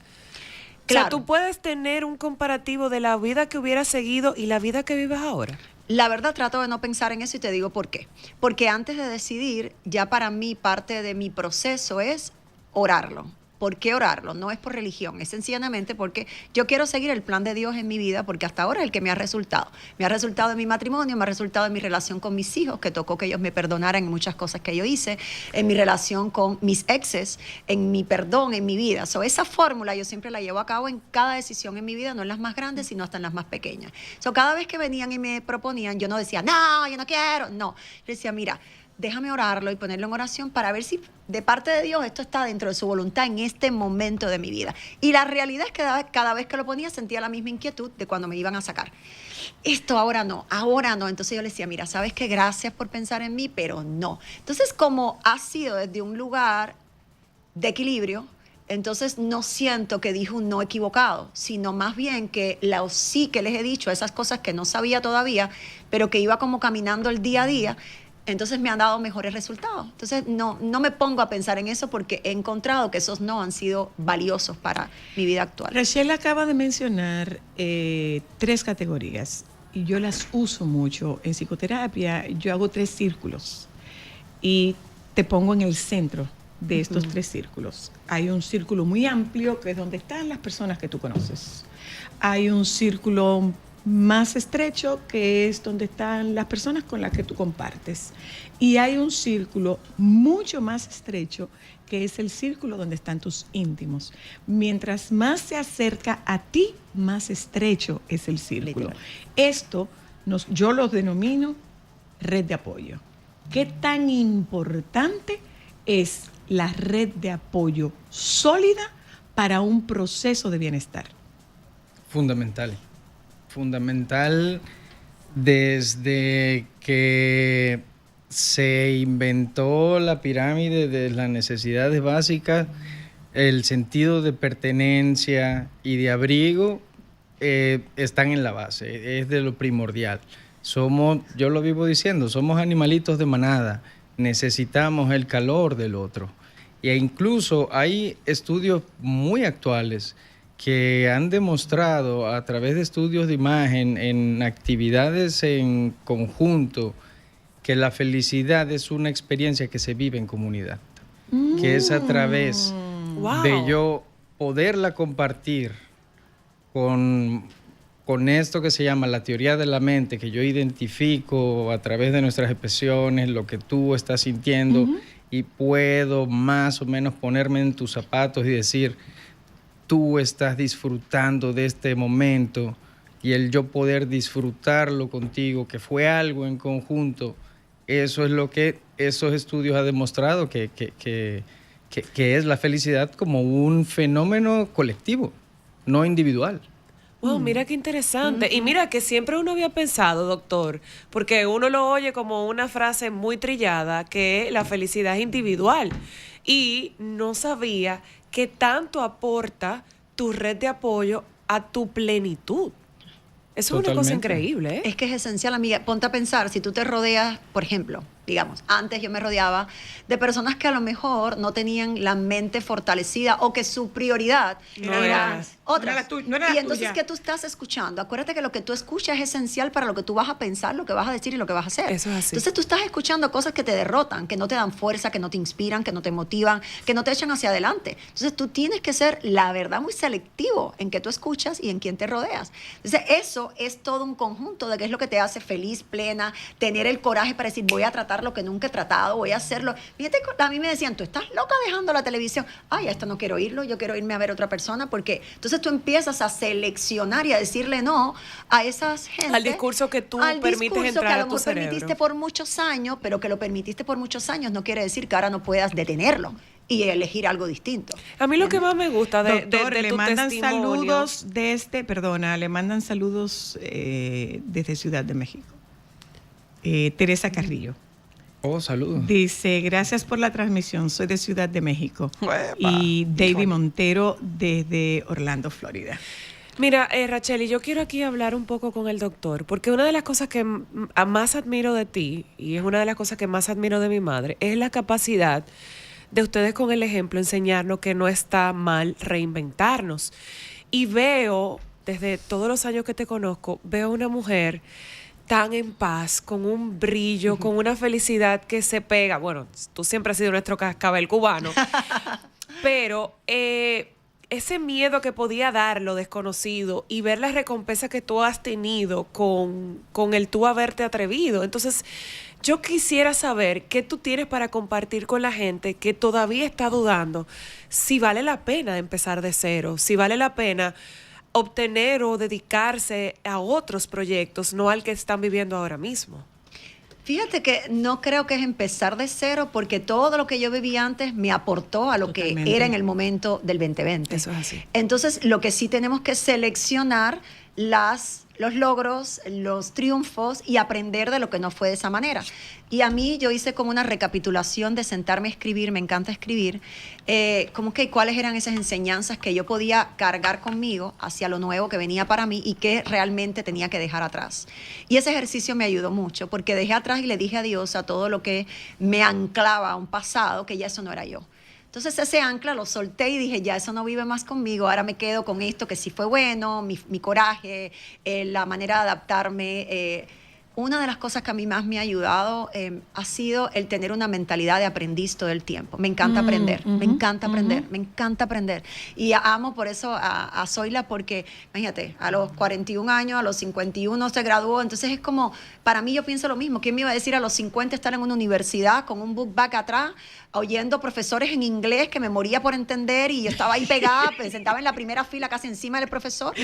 Claro. O sea, ¿tú puedes tener un comparativo de la vida que hubieras seguido y la vida que vives ahora? La verdad, trato de no pensar en eso, y te digo por qué. Porque antes de decidir, ya para mí parte de mi proceso es orarlo. ¿Por qué orarlo? No es por religión, es sencillamente porque yo quiero seguir el plan de Dios en mi vida, porque hasta ahora es el que me ha resultado. Me ha resultado en mi matrimonio, me ha resultado en mi relación con mis hijos, que tocó que ellos me perdonaran en muchas cosas que yo hice, en mi relación con mis exes, en mi perdón, en mi vida. Esa fórmula yo siempre la llevo a cabo en cada decisión en mi vida, no en las más grandes, sino hasta en las más pequeñas. Cada vez que venían y me proponían, yo no decía, no, yo no quiero, no. Yo decía, mira, déjame orarlo y ponerlo en oración para ver si de parte de Dios esto está dentro de su voluntad en este momento de mi vida. Y la realidad es que cada vez que lo ponía sentía la misma inquietud de cuando me iban a sacar. Esto ahora no. Entonces yo le decía, mira, ¿sabes qué? Gracias por pensar en mí, pero no. Entonces, como ha sido desde un lugar de equilibrio, entonces no siento que dije un no equivocado, sino más bien que la sí que les he dicho, esas cosas que no sabía todavía, pero que iba como caminando el día a día, entonces me han dado mejores resultados. Entonces no me pongo a pensar en eso, porque he encontrado que esos no han sido valiosos para mi vida actual. Rachel acaba de mencionar 3 categorías, y yo las uso mucho en psicoterapia. Yo hago 3 círculos y te pongo en el centro de estos 3 círculos. Hay un círculo muy amplio, que es donde están las personas que tú conoces. Hay un círculo más estrecho, que es donde están las personas con las que tú compartes. Y hay un círculo mucho más estrecho, que es el círculo donde están tus íntimos. Mientras más se acerca a ti, más estrecho es el círculo. Literal. Esto yo lo denomino red de apoyo. ¿Qué tan importante es la red de apoyo sólida para un proceso de bienestar? Fundamental desde que se inventó la pirámide de las necesidades básicas. El sentido de pertenencia y de abrigo están en la base, es de lo primordial. Yo lo vivo diciendo, somos animalitos de manada, necesitamos el calor del otro. E incluso hay estudios muy actuales que han demostrado a través de estudios de imagen en actividades en conjunto que la felicidad es una experiencia que se vive en comunidad, que es a través de yo poderla compartir con esto que se llama la teoría de la mente, que yo identifico a través de nuestras expresiones lo que tú estás sintiendo, y puedo más o menos ponerme en tus zapatos y decir, tú estás disfrutando de este momento, y el yo poder disfrutarlo contigo, que fue algo en conjunto. Eso es lo que esos estudios han demostrado, que es la felicidad como un fenómeno colectivo, no individual. Wow, mira qué interesante. Y mira que siempre uno había pensado, doctor, porque uno lo oye como una frase muy trillada, que la felicidad es individual. Y no sabía qué tanto aporta tu red de apoyo a tu plenitud. Eso es una cosa increíble, ¿eh? Es que es esencial, amiga. Ponte a pensar, si tú te rodeas, por ejemplo, digamos, antes yo me rodeaba de personas que a lo mejor no tenían la mente fortalecida o que su prioridad era otras. Y entonces, ¿qué tú estás escuchando? Acuérdate que lo que tú escuchas es esencial para lo que tú vas a pensar, lo que vas a decir y lo que vas a hacer. Eso es así. Entonces, tú estás escuchando cosas que te derrotan, que no te dan fuerza, que no te inspiran, que no te motivan, que no te echan hacia adelante. Entonces, tú tienes que ser, la verdad, muy selectivo en qué tú escuchas y en quién te rodeas. Entonces, eso es todo un conjunto de qué es lo que te hace feliz, plena, tener el coraje para decir, voy a tratar lo que nunca he tratado, voy a hacerlo. Fíjate, a mí me decían, tú estás loca dejando la televisión. Ay, esto no quiero oírlo, yo quiero irme a ver a otra persona, porque entonces tú empiezas a seleccionar y a decirle no a esas gente. Al discurso que tú permites entrar a tu cerebro. Permitiste por muchos años, pero que lo permitiste por muchos años no quiere decir que ahora no puedas detenerlo y elegir algo distinto. A mí lo que más me gusta Doctor, de le tu mandan testimonio. saludos le mandan saludos desde Ciudad de México. Teresa Carrillo. Oh, saludos. Dice, gracias por la transmisión, soy de Ciudad de México. Uepa. Y David Montero desde Orlando, Florida. Mira, Rachel, y yo quiero aquí hablar un poco con el doctor, porque una de las cosas que más admiro de ti, y es una de las cosas que más admiro de mi madre, es la capacidad de ustedes con el ejemplo enseñarnos que no está mal reinventarnos. Y veo, desde todos los años que te conozco, veo una mujer tan en paz, con un brillo, con una felicidad que se pega. Bueno, tú siempre has sido nuestro cascabel cubano, pero ese miedo que podía dar lo desconocido y ver la recompensa que tú has tenido con el tú haberte atrevido. Entonces, yo quisiera saber qué tú tienes para compartir con la gente que todavía está dudando si vale la pena empezar de cero, si vale la pena obtener o dedicarse a otros proyectos, no al que están viviendo ahora mismo. Fíjate que no creo que es empezar de cero, porque todo lo que yo viví antes me aportó a lo Totalmente. que era en el momento del 2020. Eso es así. Entonces, lo que sí tenemos que seleccionar los logros, los triunfos y aprender de lo que no fue de esa manera. Y a mí yo hice como una recapitulación de sentarme a escribir, me encanta escribir, como que cuáles eran esas enseñanzas que yo podía cargar conmigo hacia lo nuevo que venía para mí y que realmente tenía que dejar atrás. Y ese ejercicio me ayudó mucho, porque dejé atrás y le dije adiós a todo lo que me anclaba a un pasado, que ya eso no era yo. Entonces ese ancla lo solté y dije, ya eso no vive más conmigo, ahora me quedo con esto que sí fue bueno, mi coraje, la manera de adaptarme. Una de las cosas que a mí más me ha ayudado ha sido el tener una mentalidad de aprendiz todo el tiempo. Me encanta aprender, me encanta aprender, me encanta aprender. Y amo por eso a Zoila, porque, imagínate, a los 41 años, a los 51 se graduó. Entonces es como, para mí yo pienso lo mismo. ¿Quién me iba a decir a los 50 estar en una universidad con un book bag atrás, oyendo profesores en inglés que me moría por entender y yo estaba ahí pegada, me sentaba en la primera fila casi encima del profesor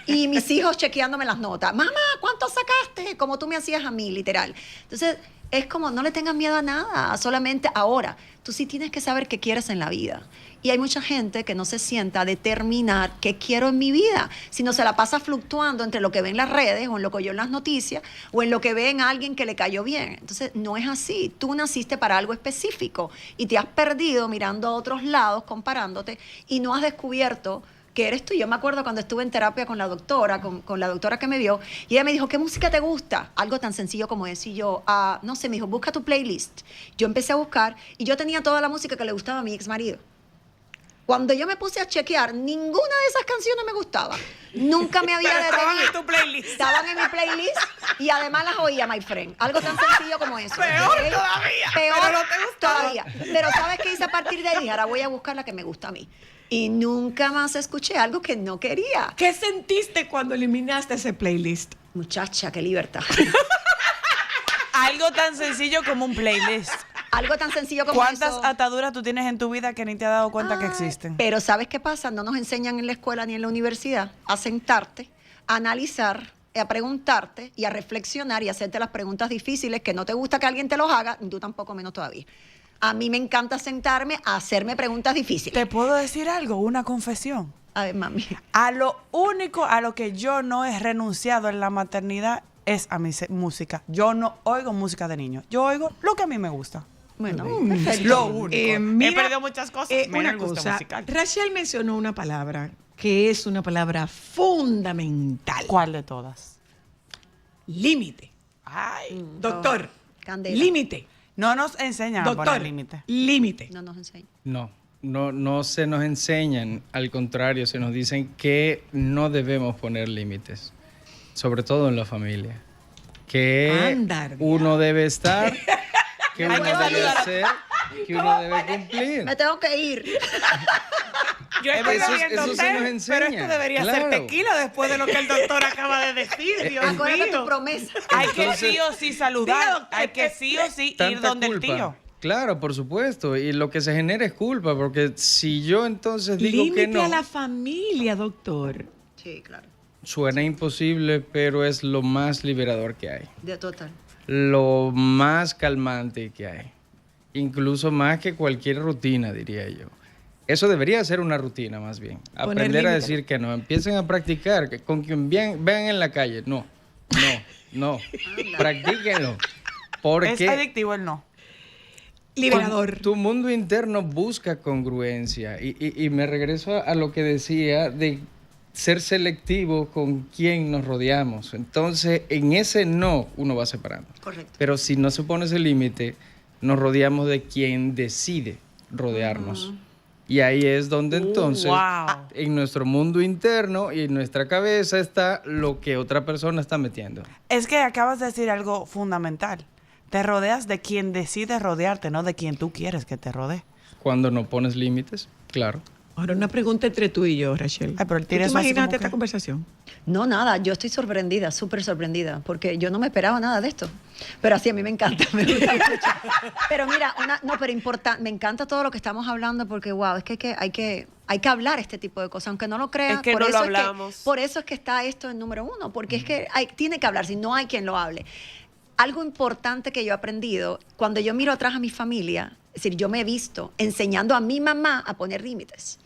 y mis hijos chequeándome las notas? Mamá, ¿cuánto sacaste? Como tú me hacías a mí, literal. Entonces, es como, no le tengas miedo a nada, solamente ahora. Tú sí tienes que saber qué quieres en la vida. Y hay mucha gente que no se sienta a determinar qué quiero en mi vida, sino se la pasa fluctuando entre lo que ve en las redes o en lo que oyó en las noticias o en lo que ve en alguien que le cayó bien. Entonces, no es así. Tú naciste para algo específico y te has perdido mirando a otros lados, comparándote, y no has descubierto que eres tú. Yo me acuerdo cuando estuve en terapia con la doctora, con la doctora que me vio, y ella me dijo, ¿qué música te gusta? Algo tan sencillo como eso. Y yo, no sé, me dijo, busca tu playlist. Yo empecé a buscar y yo tenía toda la música que le gustaba a mi ex marido. Cuando yo me puse a chequear, ninguna de esas canciones me gustaba. Nunca me había detenido. Estaban en tu playlist. Estaban en mi playlist y además las oía, my friend. Algo tan sencillo como eso. Peor ¿Okay? todavía. Peor Pero no te gustaba. todavía. Pero ¿sabes qué hice a partir de ahí? Dije, ahora voy a buscar la que me gusta a mí. Y nunca más escuché algo que no quería. ¿Qué sentiste cuando eliminaste ese playlist? Muchacha, qué libertad. Algo tan sencillo como un playlist. Algo tan sencillo como ¿Cuántas eso. ataduras tú tienes en tu vida que ni te has dado cuenta que Ay, existen? Pero ¿sabes qué pasa? No nos enseñan en la escuela ni en la universidad a sentarte, a analizar, a preguntarte y a reflexionar y a hacerte las preguntas difíciles que no te gusta que alguien te los haga, ni tú tampoco, menos todavía. A mí me encanta sentarme a hacerme preguntas difíciles. ¿Te puedo decir algo? Una confesión. A ver, mami. A lo único a lo que yo no he renunciado en la maternidad es a mi música. Yo no oigo música de niños. Yo oigo lo que a mí me gusta. Bueno, Es perfecto. lo único. He Mira, perdido muchas cosas. menos una el gusto cosa, musical. Rachel mencionó una palabra que es una palabra fundamental. ¿Cuál de todas? Límite. Ay, Doctor, Candela. límite. no nos enseñan a Doctor, poner límite. límite. No nos enseña. No se nos enseñan, al contrario, se nos dicen que no debemos poner límites, sobre todo en la familia. Que Ándar, uno debe estar, que uno Hay que debe saludar. hacer, que uno debe cumplir. Me tengo que ir. Yo Eso- estoy eso bebiendo se té, nos enseña, pero esto debería ser claro. tequila después de lo que el doctor acaba de decir. Dios Acuérdate tu mío. promesa. Hay que sí o sí saludar. Diga, doctor, Hay que sí o sí ir Tanta donde culpa. el tío. Claro, por supuesto. Y lo que se genera es culpa, porque si yo entonces digo Límite que no, a la familia, doctor. Sí, claro. suena imposible, pero es lo más liberador que hay. De total. Lo más calmante que hay. Incluso más que cualquier rutina, diría yo. Eso debería ser una rutina, más bien. Poner Aprender a límites. decir que no. Empiecen a practicar. Que con quien vean en la calle. No. Practíquenlo. Es Porque adictivo el no. Liberador. tu mundo interno busca congruencia. Y me regreso a lo que decía de ser selectivo con quién nos rodeamos. Entonces, en ese no, uno va separando. Correcto. Pero si no se pone ese límite, nos rodeamos de quien decide rodearnos. Y ahí es donde entonces, wow. en nuestro mundo interno y en nuestra cabeza está lo que otra persona está metiendo. Es que acabas de decir algo fundamental. Te rodeas de quien decide rodearte, no de quien tú quieres que te rodee. Cuando no pones límites, claro. Ahora una pregunta entre tú y yo, Rachel. Ay, pero él ¿Tú tiene te eso así imaginaste como esta que- conversación? No, nada, yo estoy sorprendida, súper sorprendida, porque yo no me esperaba nada de esto. Pero así a mí me encanta, me gusta mucho. Pero mira, me encanta todo lo que estamos hablando porque, wow, es que hay que hablar este tipo de cosas, aunque no lo crean. Es que no lo hablamos. Por eso es que está esto en número uno, porque es que tiene que hablar, si no hay quien lo hable. Algo importante que yo he aprendido, cuando yo miro atrás a mi familia, es decir, yo me he visto enseñando a mi mamá a poner límites.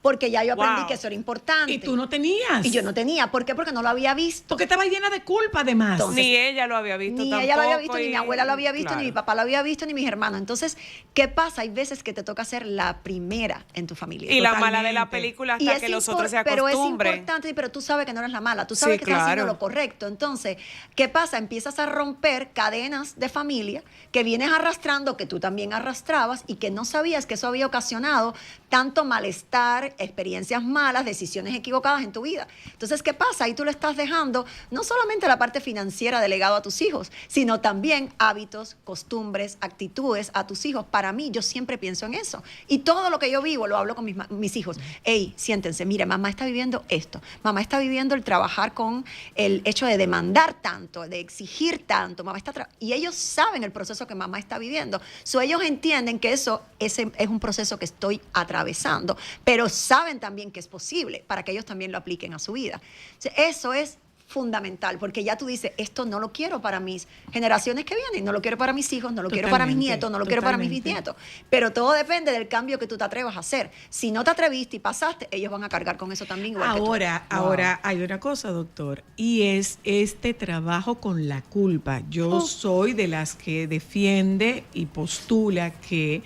Porque ya yo aprendí Wow. que eso era importante. Y tú no tenías. Y yo no tenía. ¿Por qué? Porque no lo había visto. Porque estaba llena de culpa, además. Entonces, Ni ella lo había visto Ni tampoco. ella lo había visto, ni y- mi abuela lo había visto, claro. ni mi papá lo había visto, ni mis hermanos. Entonces, ¿qué pasa? Hay veces que te toca ser la primera en tu familia. Y la mala de la Totalmente. película Y hasta es que los otros se pero es acostumbren. importante, pero tú sabes que no eres la mala, tú sabes Sí, que estás haciendo claro. lo correcto. Entonces, ¿qué pasa? Empiezas a romper cadenas de familia que vienes arrastrando, que tú también arrastrabas y que no sabías que eso había ocasionado tanto malestar, experiencias malas, decisiones equivocadas en tu vida. Entonces, ¿qué pasa? Ahí tú le estás dejando no solamente la parte financiera del legado a tus hijos, sino también hábitos, costumbres, actitudes a tus hijos. Para mí, yo siempre pienso en eso. Y todo lo que yo vivo lo hablo con mis hijos. Ey, siéntense, mire, mamá está viviendo esto. Mamá está viviendo el trabajar con el hecho de demandar tanto, de exigir tanto. Mamá está y ellos saben el proceso que mamá está viviendo. So, ellos entienden que ese es un proceso que estoy atravesando, pero saben también que es posible para que ellos también lo apliquen a su vida. O sea, eso es fundamental, porque ya tú dices, esto no lo quiero para mis generaciones que vienen, no lo quiero para mis hijos, no lo quiero para mis Totalmente, nietos, no lo quiero para mis totalmente. bisnietos. Pero todo depende del cambio que tú te atrevas a hacer. Si no te atreviste y pasaste, ellos van a cargar con eso también igual que tú. Ahora hay una cosa, doctor, y es este trabajo con la culpa. Yo soy de las que defiende y postula que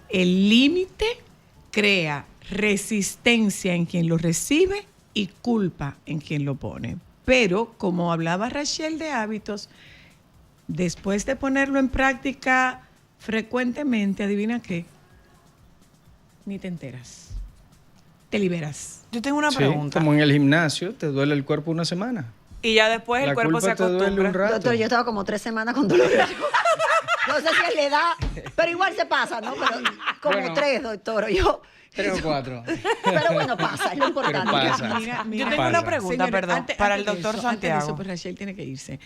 el límite crea resistencia en quien lo recibe y culpa en quien lo pone. Pero, como hablaba Rachel de hábitos, después de ponerlo en práctica frecuentemente, adivina qué, ni te enteras, te liberas. Yo tengo una Sí, pregunta. como en el gimnasio, te duele el cuerpo una semana. Y ya después el La cuerpo se culpa te duele acostumbra. un rato. Doctor, yo estaba como 3 semanas con dolor. No sé si es la edad, pero igual se pasa, ¿no? Pero como Bueno. 3, doctor. Yo, 3 o 4. pero bueno, pasa, es lo importante. pasa. Yo tengo una pregunta, perdón, para el doctor Antes de Santiago. eso, pues Rachel tiene que irse.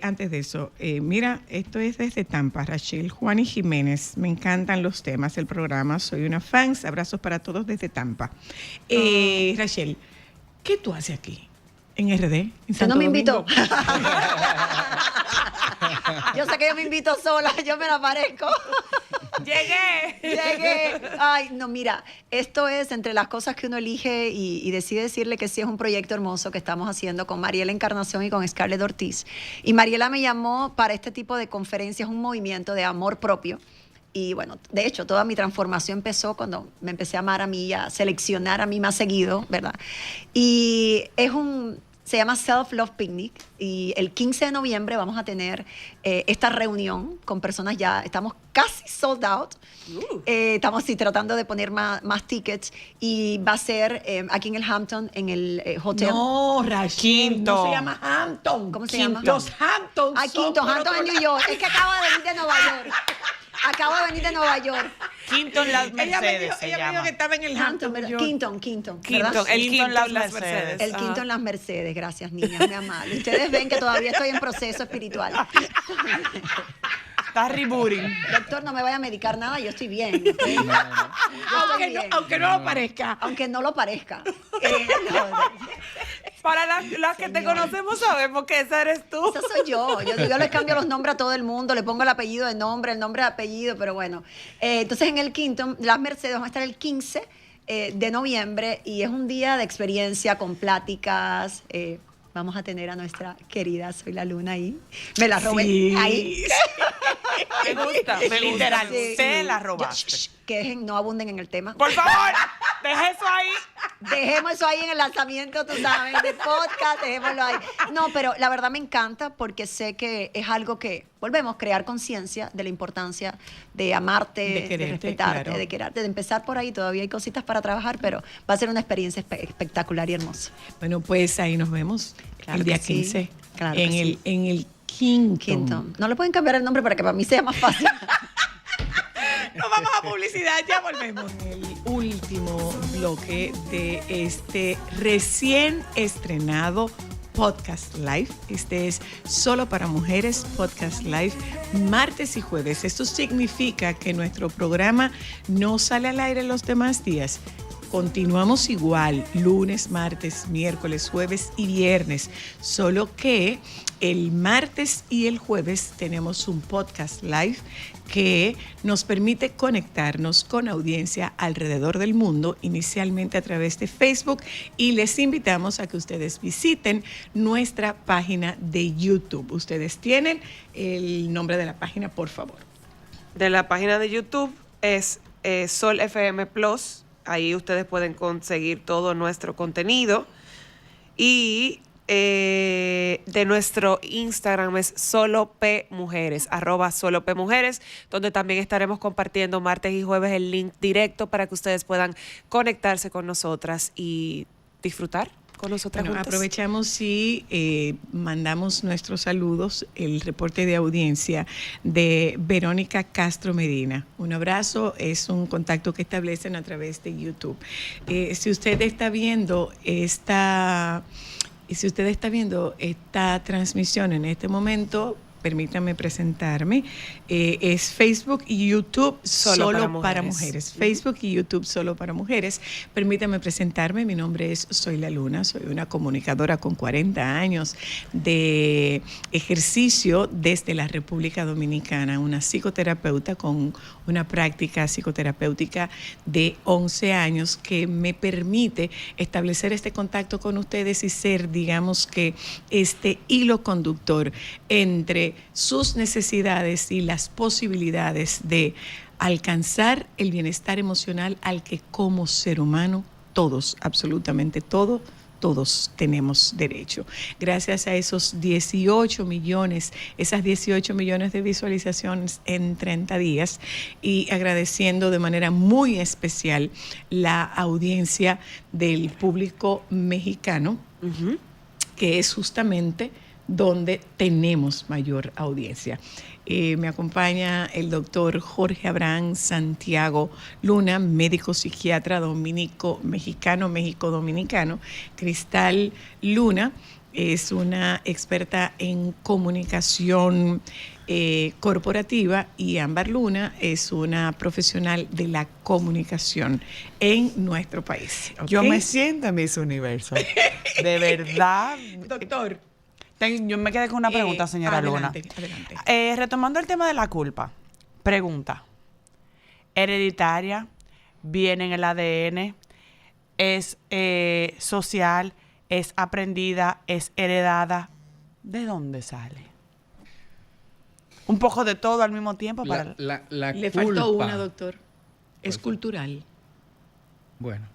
Antes de eso, mira, esto es desde Tampa, Rachel, Juan y Jiménez. Me encantan los temas del programa. Soy una fan. Abrazos para todos desde Tampa. Rachel, ¿qué tú haces aquí? En RD, en Usted Santo no me invitó. Domingo? Yo sé que yo me invito sola, yo me la parezco. Llegué. Ay, no, mira, esto es entre las cosas que uno elige y decide decirle que sí, es un proyecto hermoso que estamos haciendo con Mariela Encarnación y con Scarlett Ortiz. Y Mariela me llamó para este tipo de conferencias, un movimiento de amor propio, Y bueno, de hecho, toda mi transformación empezó cuando me empecé a amar a mí, a seleccionar a mí más seguido, ¿verdad? Y se llama Self Love Picnic, y el 15 de noviembre vamos a tener esta reunión con personas, ya estamos casi sold out. Estamos tratando de poner más tickets, y va a ser aquí en el Hampton, en el hotel. No, Rachel, Quinto. no se llama Hampton. ¿Cómo se llama? Los Hamptons. Quinto, Hampton en New York. Es que acabo de venir de Nueva York. Acabo de venir de Nueva York. Quinton Las Mercedes se ella me dijo llama. que estaba en el Hampton. ¿verdad? Yo- Quinton, ¿verdad? El Quinto quinto en las Las Mercedes. Mercedes. El quinto en las Mercedes. Gracias, niñas, muy amable. Ustedes ven que todavía estoy en proceso espiritual. Está rebooting. Doctor, no me vaya a medicar nada, yo estoy bien. ¿ok? Yo estoy bien. Aunque no lo parezca. Aunque no lo parezca. Para las que te conocemos sabemos que esa eres tú. Esa soy yo. Yo le cambio los nombres a todo el mundo, le pongo el apellido de nombre, el nombre de apellido, pero bueno. Entonces en el quinto, las Mercedes vamos a estar el 15 de noviembre, y es un día de experiencia con pláticas. Vamos a tener a nuestra querida Soy la Luna ahí. Me la robé Sí. ahí. Me gusta, me gusta. Literal, Sí. te la robaste. Que no abunden en el tema. Por favor, deja eso ahí. Dejemos eso ahí en el lanzamiento, tú sabes, de podcast, dejémoslo ahí. No, pero la verdad me encanta, porque sé que es algo que, volvemos, crear conciencia de la importancia de amarte, De de, quererte, respetarte, claro. de quererte, de empezar por ahí. Todavía hay cositas para trabajar, pero va a ser una experiencia espectacular y hermosa. Bueno, pues ahí nos vemos Claro el día que sí, 15. claro que sí. En el Quinto. Quinto. No le pueden cambiar el nombre para que para mí sea más fácil. Nos vamos a publicidad, ya volvemos. El último bloque de este recién estrenado Podcast Live. Este es solo para mujeres, Podcast Live, martes y jueves. Esto significa que nuestro programa no sale al aire los demás días. Continuamos igual, lunes, martes, miércoles, jueves y viernes, solo que el martes y el jueves tenemos un podcast live que nos permite conectarnos con audiencia alrededor del mundo, inicialmente a través de Facebook, y les invitamos a que ustedes visiten nuestra página de YouTube. Ustedes tienen el nombre de la página, por favor. De la página de YouTube es Sol FM Plus. Ahí ustedes pueden conseguir todo nuestro contenido. Y de nuestro Instagram es solopmujeres, @solopmujeres, donde también estaremos compartiendo martes y jueves el link directo para que ustedes puedan conectarse con nosotras y disfrutar con nosotras Bueno, juntas. aprovechamos y mandamos nuestros saludos, el reporte de audiencia de Verónica Castro Medina. Un abrazo, es un contacto que establecen a través de YouTube. Si usted está viendo esta transmisión en este momento, permítame presentarme. Es Facebook y YouTube solo para mujeres. Facebook y YouTube solo para mujeres. Permítame presentarme. Mi nombre es Soy la Luna. Soy una comunicadora con 40 años de ejercicio desde la República Dominicana. Una psicoterapeuta con una práctica psicoterapéutica de 11 años que me permite establecer este contacto con ustedes y ser, digamos que, este hilo conductor entre sus necesidades y las posibilidades de alcanzar el bienestar emocional al que como ser humano todos, absolutamente todos tenemos derecho. Gracias a esos 18 millones, esas 18 millones de visualizaciones en 30 días, y agradeciendo de manera muy especial la audiencia del público mexicano, que es justamente donde tenemos mayor audiencia. Me acompaña el doctor Jorge Abraham Santiago Luna, médico psiquiatra dominico-mexicano, México-dominicano. Cristal Luna es una experta en comunicación corporativa, y Ámbar Luna es una profesional de la comunicación en nuestro país. ¿Ok? Yo me siento Miss Universo. De verdad. Doctor. Yo me quedé con una pregunta, señora adelante, Luna. adelante. Retomando el tema de la culpa, pregunta. ¿Hereditaria? ¿Viene en el ADN? ¿Es social? ¿Es aprendida? ¿Es heredada? ¿De dónde sale? un poco de todo al mismo tiempo. La Le culpa, faltó una, doctor. Es Pues, cultural. bueno,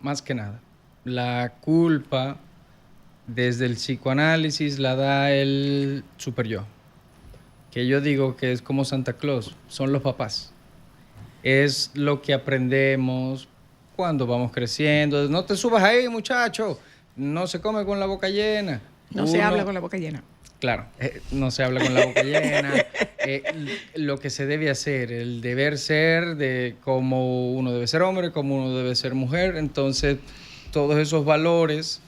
más que nada. La culpa desde el psicoanálisis la da el super yo, que yo digo que es como Santa Claus, son los papás. Es lo que aprendemos cuando vamos creciendo. No te subas ahí, muchacho. No se come con la boca llena. No se habla con la boca llena. Claro, no se habla con la boca llena. Lo que se debe hacer, el deber ser de cómo uno debe ser hombre, cómo uno debe ser mujer. Entonces, todos esos valores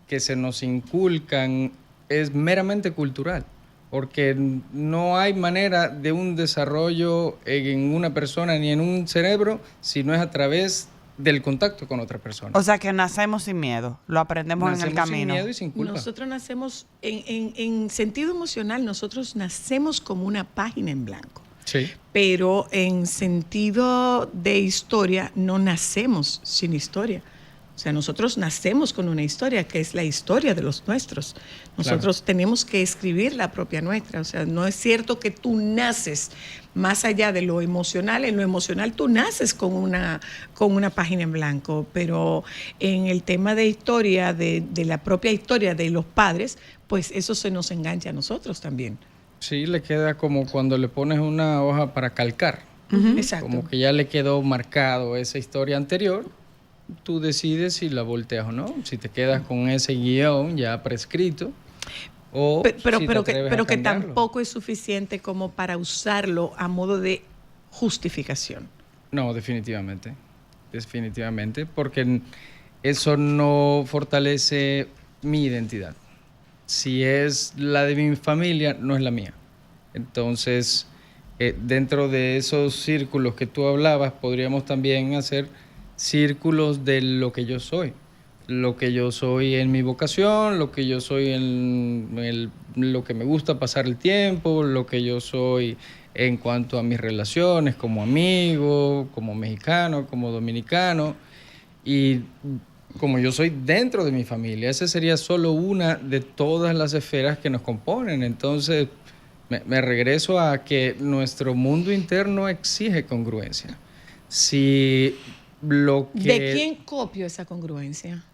que se nos inculcan es meramente cultural, porque no hay manera de un desarrollo en una persona ni en un cerebro si no es a través del contacto con otra persona. O sea que nacemos sin miedo, lo aprendemos en el Nacemos camino. sin miedo y sin culpa. Nosotros nacemos, en sentido emocional, nosotros nacemos como una página en blanco. Sí. Pero en sentido de historia, no nacemos sin historia. O sea, nosotros nacemos con una historia que es la historia de los nuestros. Nosotros tenemos que escribir la propia nuestra. O sea, no es cierto que tú naces más allá de lo emocional. En lo emocional tú naces con una página en blanco, pero en el tema de historia, de la propia historia de los padres, pues eso se nos engancha a nosotros también. Sí, le queda como cuando le pones una hoja para calcar. Exacto. Como que ya le quedó marcado esa historia anterior. Tú decides si la volteas o no, si te quedas con ese guión ya prescrito o Pero si te atreves que a cambiarlo. tampoco es suficiente como para usarlo a modo de justificación. No, definitivamente, porque eso no fortalece mi identidad. Si es la de mi familia, no es la mía. Entonces, dentro de esos círculos que tú hablabas, podríamos también hacer círculos de lo que yo soy. Lo que yo soy en mi vocación, lo que yo soy en lo que me gusta pasar el tiempo, lo que yo soy en cuanto a mis relaciones como amigo, como mexicano, como dominicano y como yo soy dentro de mi familia. Esa sería solo una de todas las esferas que nos componen. Entonces me regreso a que nuestro mundo interno exige congruencia. Si lo que... ¿De quién copio esa congruencia?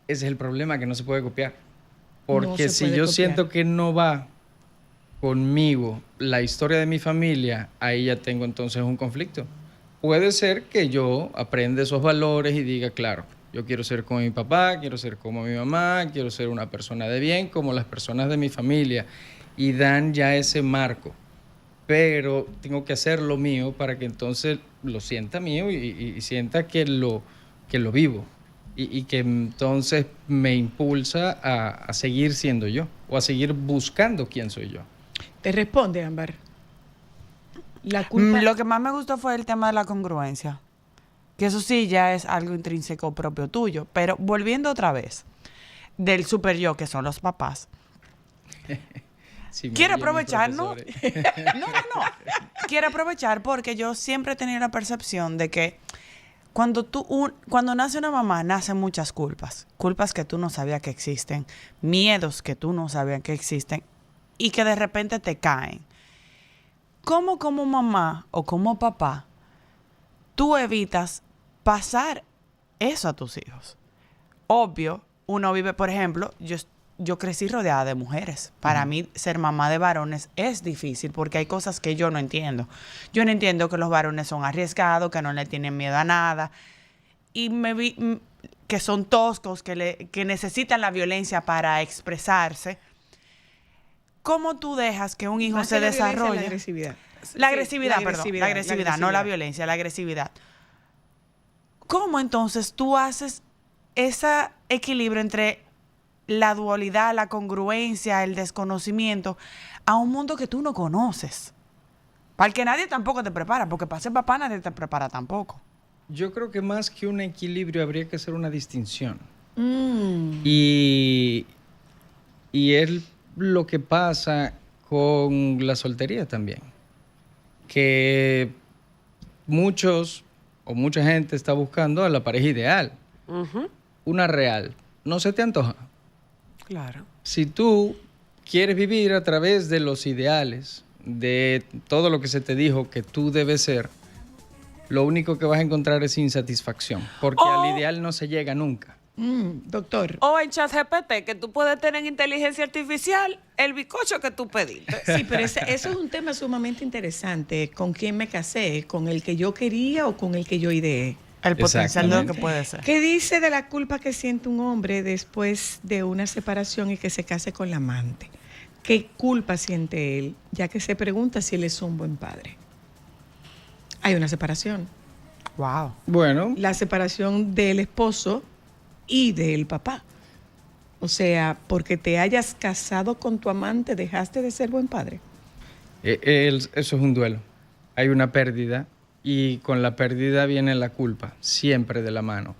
Ese es el problema, que no se puede copiar. No Porque se si puede yo copiar. siento que no va conmigo la historia de mi familia, ahí ya tengo entonces un conflicto. Puede ser que yo aprenda esos valores y diga, claro, yo quiero ser como mi papá, quiero ser como mi mamá, quiero ser una persona de bien, como las personas de mi familia, y dan ya ese marco. Pero tengo que hacer lo mío para que entonces lo sienta mío y sienta que lo vivo. Y que entonces me impulsa a seguir siendo yo o a seguir buscando quién soy yo. Te responde, Ámbar. La culpa... Lo que más me gustó fue el tema de la congruencia. Que eso sí ya es algo intrínseco propio tuyo. Pero volviendo otra vez del super yo, que son los papás. Sí, Quiero oyen mis aprovechar, ¿no? profesores. No. Quiero aprovechar porque yo siempre he tenido la percepción de que cuando nace una mamá, nacen muchas culpas. Culpas que tú no sabías que existen, miedos que tú no sabías que existen y que de repente te caen. ¿Cómo como mamá o como papá tú evitas pasar eso a tus hijos? Obvio, uno vive, por ejemplo, yo crecí rodeada de mujeres. Para mí, ser mamá de varones es difícil porque hay cosas que yo no entiendo. Yo no entiendo que los varones son arriesgados, que no le tienen miedo a nada. Y que son toscos, que necesitan la violencia para expresarse. ¿Cómo tú dejas que un hijo Más se que la violencia, desarrolle? La agresividad. La Sí, agresividad, perdón. La agresividad, no la violencia, la agresividad. ¿Cómo entonces tú haces ese equilibrio entre la dualidad, la congruencia, el desconocimiento a un mundo que tú no conoces? Para el que nadie tampoco te prepara, porque para ser papá nadie te prepara tampoco. Yo creo que más que un equilibrio habría que hacer una distinción. Mm. Y es lo que pasa con la soltería también. Que muchos o mucha gente está buscando a la pareja ideal. Una real. ¿No se te antoja? Claro. Si tú quieres vivir a través de los ideales, de todo lo que se te dijo que tú debes ser, lo único que vas a encontrar es insatisfacción, porque al ideal no se llega nunca. Doctor. O en ChatGPT, que tú puedes tener en inteligencia artificial el bizcocho que tú pediste. Sí, pero eso es un tema sumamente interesante. ¿Con quién me casé? ¿Con el que yo quería o con el que yo ideé? El potencial de lo que Exactamente. puede ser. ¿Qué dice de la culpa que siente un hombre después de una separación y que se case con la amante? ¿Qué culpa siente él? Ya que se pregunta si él es un buen padre. Hay una separación. Wow. Bueno, La separación del esposo y del papá. O sea, porque te hayas casado con tu amante, dejaste de ser buen padre. eso es un duelo. Hay una pérdida y con la pérdida viene la culpa, siempre de la mano.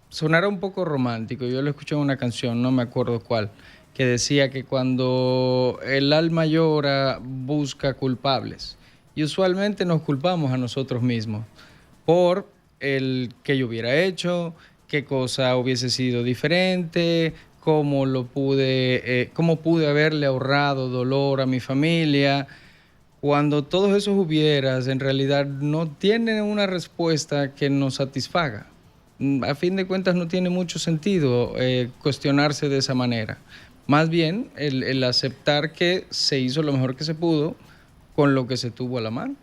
Sonará un poco romántico, yo lo escuché en una canción, no me acuerdo cuál, que decía que cuando el alma llora busca culpables y usualmente nos culpamos a nosotros mismos por el que yo hubiera hecho, qué cosa hubiese sido diferente, cómo pude haberle ahorrado dolor a mi familia. Cuando todos esos hubieras en realidad no tienen una respuesta que nos satisfaga. A fin de cuentas no tiene mucho sentido cuestionarse de esa manera. Más bien el aceptar que se hizo lo mejor que se pudo con lo que se tuvo a la mano.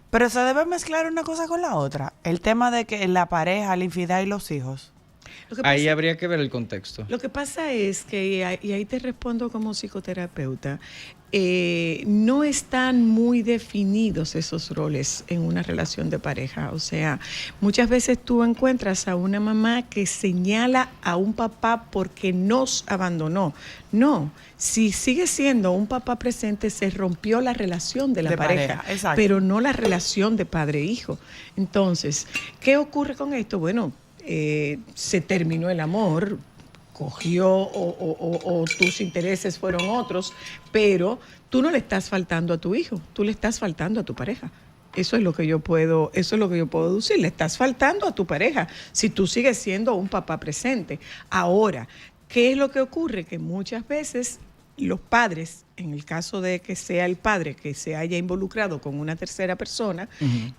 Pero se debe mezclar una cosa con la otra. El tema de que la pareja, la infidelidad y los hijos. Lo que Ahí pasa- habría que ver el contexto. Lo que pasa es que, y ahí te respondo como psicoterapeuta, no están muy definidos esos roles en una relación de pareja. O sea, muchas veces tú encuentras a una mamá que señala a un papá porque nos abandonó. No, si sigue siendo un papá presente, se rompió la relación de la De pareja, pareja, exacto. pero no la relación de padre-hijo. Entonces, ¿qué ocurre con esto? Bueno, se terminó el amor, cogió o tus intereses fueron otros, pero tú no le estás faltando a tu hijo, tú le estás faltando a tu pareja. Eso es lo que yo puedo deducir, le estás faltando a tu pareja si tú sigues siendo un papá presente. Ahora, ¿qué es lo que ocurre? Que muchas veces los padres, en el caso de que sea el padre que se haya involucrado con una tercera persona,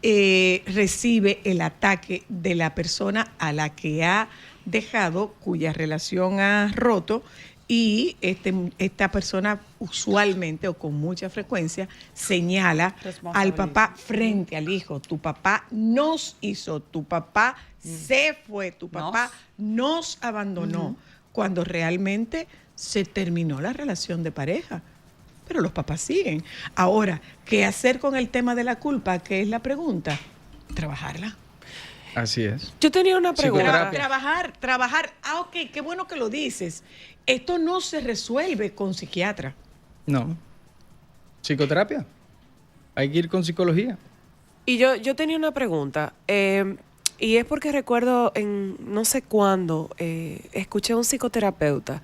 recibe el ataque de la persona a la que ha dejado, cuya relación ha roto, y esta persona usualmente o con mucha frecuencia señala al papá frente al hijo. Tu papá nos hizo, tu papá se fue, tu papá nos abandonó, cuando realmente se terminó la relación de pareja. Pero los papás siguen. Ahora, ¿qué hacer con el tema de la culpa? ¿Qué es la pregunta? Trabajarla. Así es. Yo tenía una pregunta. Psicoterapia. Trabajar. Ah, ok, qué bueno que lo dices. Esto no se resuelve con psiquiatra. No. Psicoterapia. Hay que ir con psicología. Y yo tenía una pregunta, y es porque recuerdo en no sé cuándo, escuché a un psicoterapeuta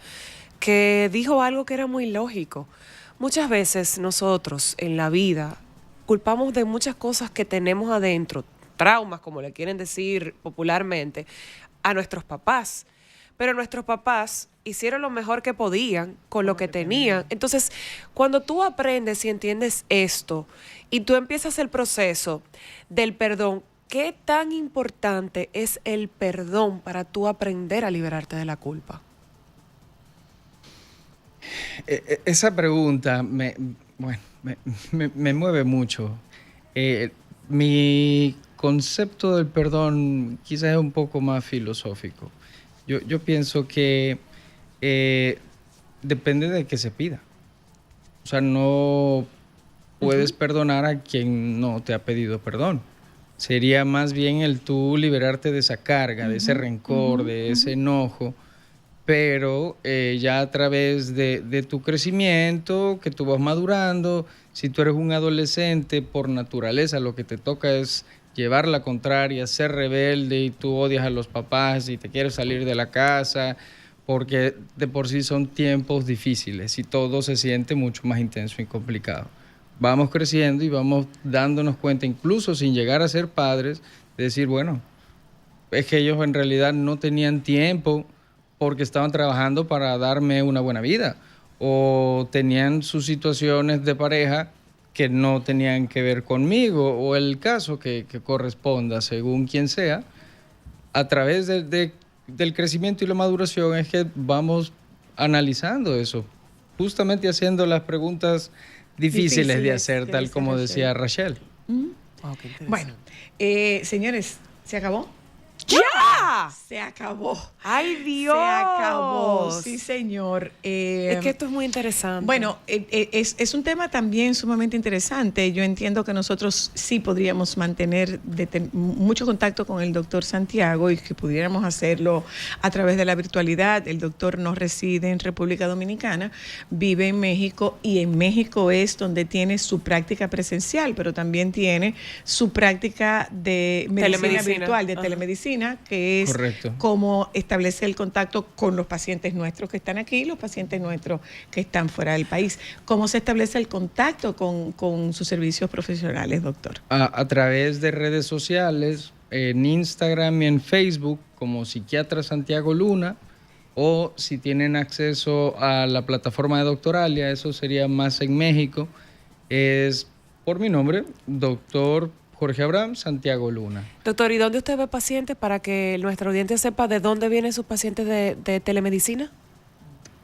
que dijo algo que era muy lógico. Muchas veces nosotros en la vida culpamos de muchas cosas que tenemos adentro, traumas, como le quieren decir popularmente, a nuestros papás. Pero nuestros papás hicieron lo mejor que podían con lo que tenían. Entonces, cuando tú aprendes y entiendes esto y tú empiezas el proceso del perdón, ¿qué tan importante es el perdón para tú aprender a liberarte de la culpa? Esa pregunta me mueve mucho. Mi concepto del perdón quizás es un poco más filosófico. Yo pienso que depende de que se pida. O sea, no puedes perdonar a quien no te ha pedido perdón. Sería más bien el tú liberarte de esa carga, de ese rencor, de ese enojo, pero ya a través de tu crecimiento, que tú vas madurando. Si tú eres un adolescente, por naturaleza lo que te toca es llevar la contraria, ser rebelde, y tú odias a los papás y te quieres salir de la casa, porque de por sí son tiempos difíciles y todo se siente mucho más intenso y complicado. Vamos creciendo y vamos dándonos cuenta, incluso sin llegar a ser padres, de decir, bueno, es que ellos en realidad no tenían tiempo porque estaban trabajando para darme una buena vida, o tenían sus situaciones de pareja que no tenían que ver conmigo, o el caso que corresponda, según quien sea. A través del crecimiento y la maduración es que vamos analizando eso, justamente haciendo las preguntas difíciles de hacer, tal como decía Rachel. Wow, qué interesante. Bueno, señores, ¿se acabó? ¡Ya! Se acabó. ¡Ay, Dios! Se acabó, sí, señor. Es que esto es muy interesante. Bueno, es un tema también sumamente interesante. Yo entiendo que nosotros sí podríamos mantener mucho contacto con el doctor Santiago y que pudiéramos hacerlo a través de la virtualidad. El doctor no reside en República Dominicana, vive en México, y en México es donde tiene su práctica presencial, pero también tiene su práctica de medicina Telemedicina. virtual, de Ajá. telemedicina, que es Correcto. cómo establece el contacto con los pacientes nuestros que están aquí y los pacientes nuestros que están fuera del país. ¿Cómo se establece el contacto con sus servicios profesionales, doctor? A través de redes sociales, en Instagram y en Facebook, como Psiquiatra Santiago Luna, o si tienen acceso a la plataforma de Doctoralia, eso sería más en México, es por mi nombre, doctor Jorge Abraham Santiago Luna. Doctor, ¿y dónde usted ve pacientes para que nuestra audiencia sepa de dónde vienen sus pacientes de telemedicina?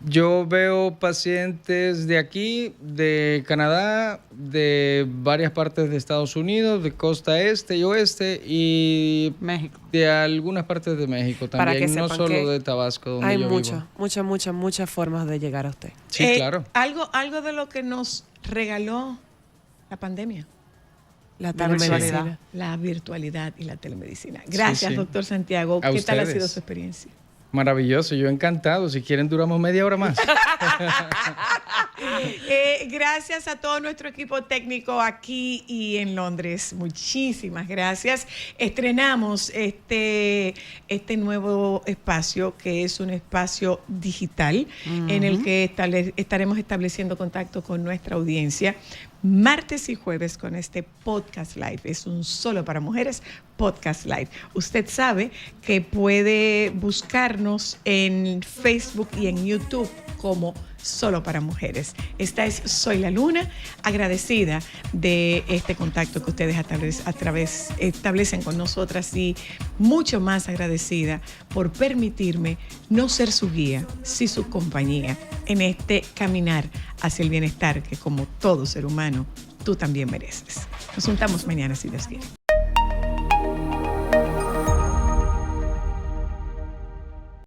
Yo veo pacientes de aquí, de Canadá, de varias partes de Estados Unidos, de costa este y oeste, y México. de algunas partes de México Para que también, no sepan solo que de Tabasco, donde Hay yo vivo. muchas formas de llegar a usted. Sí, claro. Algo de lo que nos regaló la pandemia. La virtualidad. telemedicina. La virtualidad y la telemedicina. Gracias, sí. doctor Santiago. A ¿Qué tal ha ustedes. sido su experiencia? Maravilloso, yo encantado. Si quieren, duramos media hora más. Gracias a todo nuestro equipo técnico aquí y en Londres. Muchísimas gracias. Estrenamos este nuevo espacio, que es un espacio digital, en el que estaremos estableciendo contacto con nuestra audiencia martes y jueves con este podcast live. Es un Solo para Mujeres podcast live. Usted sabe que puede buscarnos en Facebook y en YouTube como Solo para Mujeres. Esta es Soy la Luna, agradecida de este contacto que ustedes establecen con nosotras, y mucho más agradecida por permitirme no ser su guía, sí su compañía en este caminar hacia el bienestar que, como todo ser humano, tú también mereces. Nos juntamos mañana, si Dios quiere.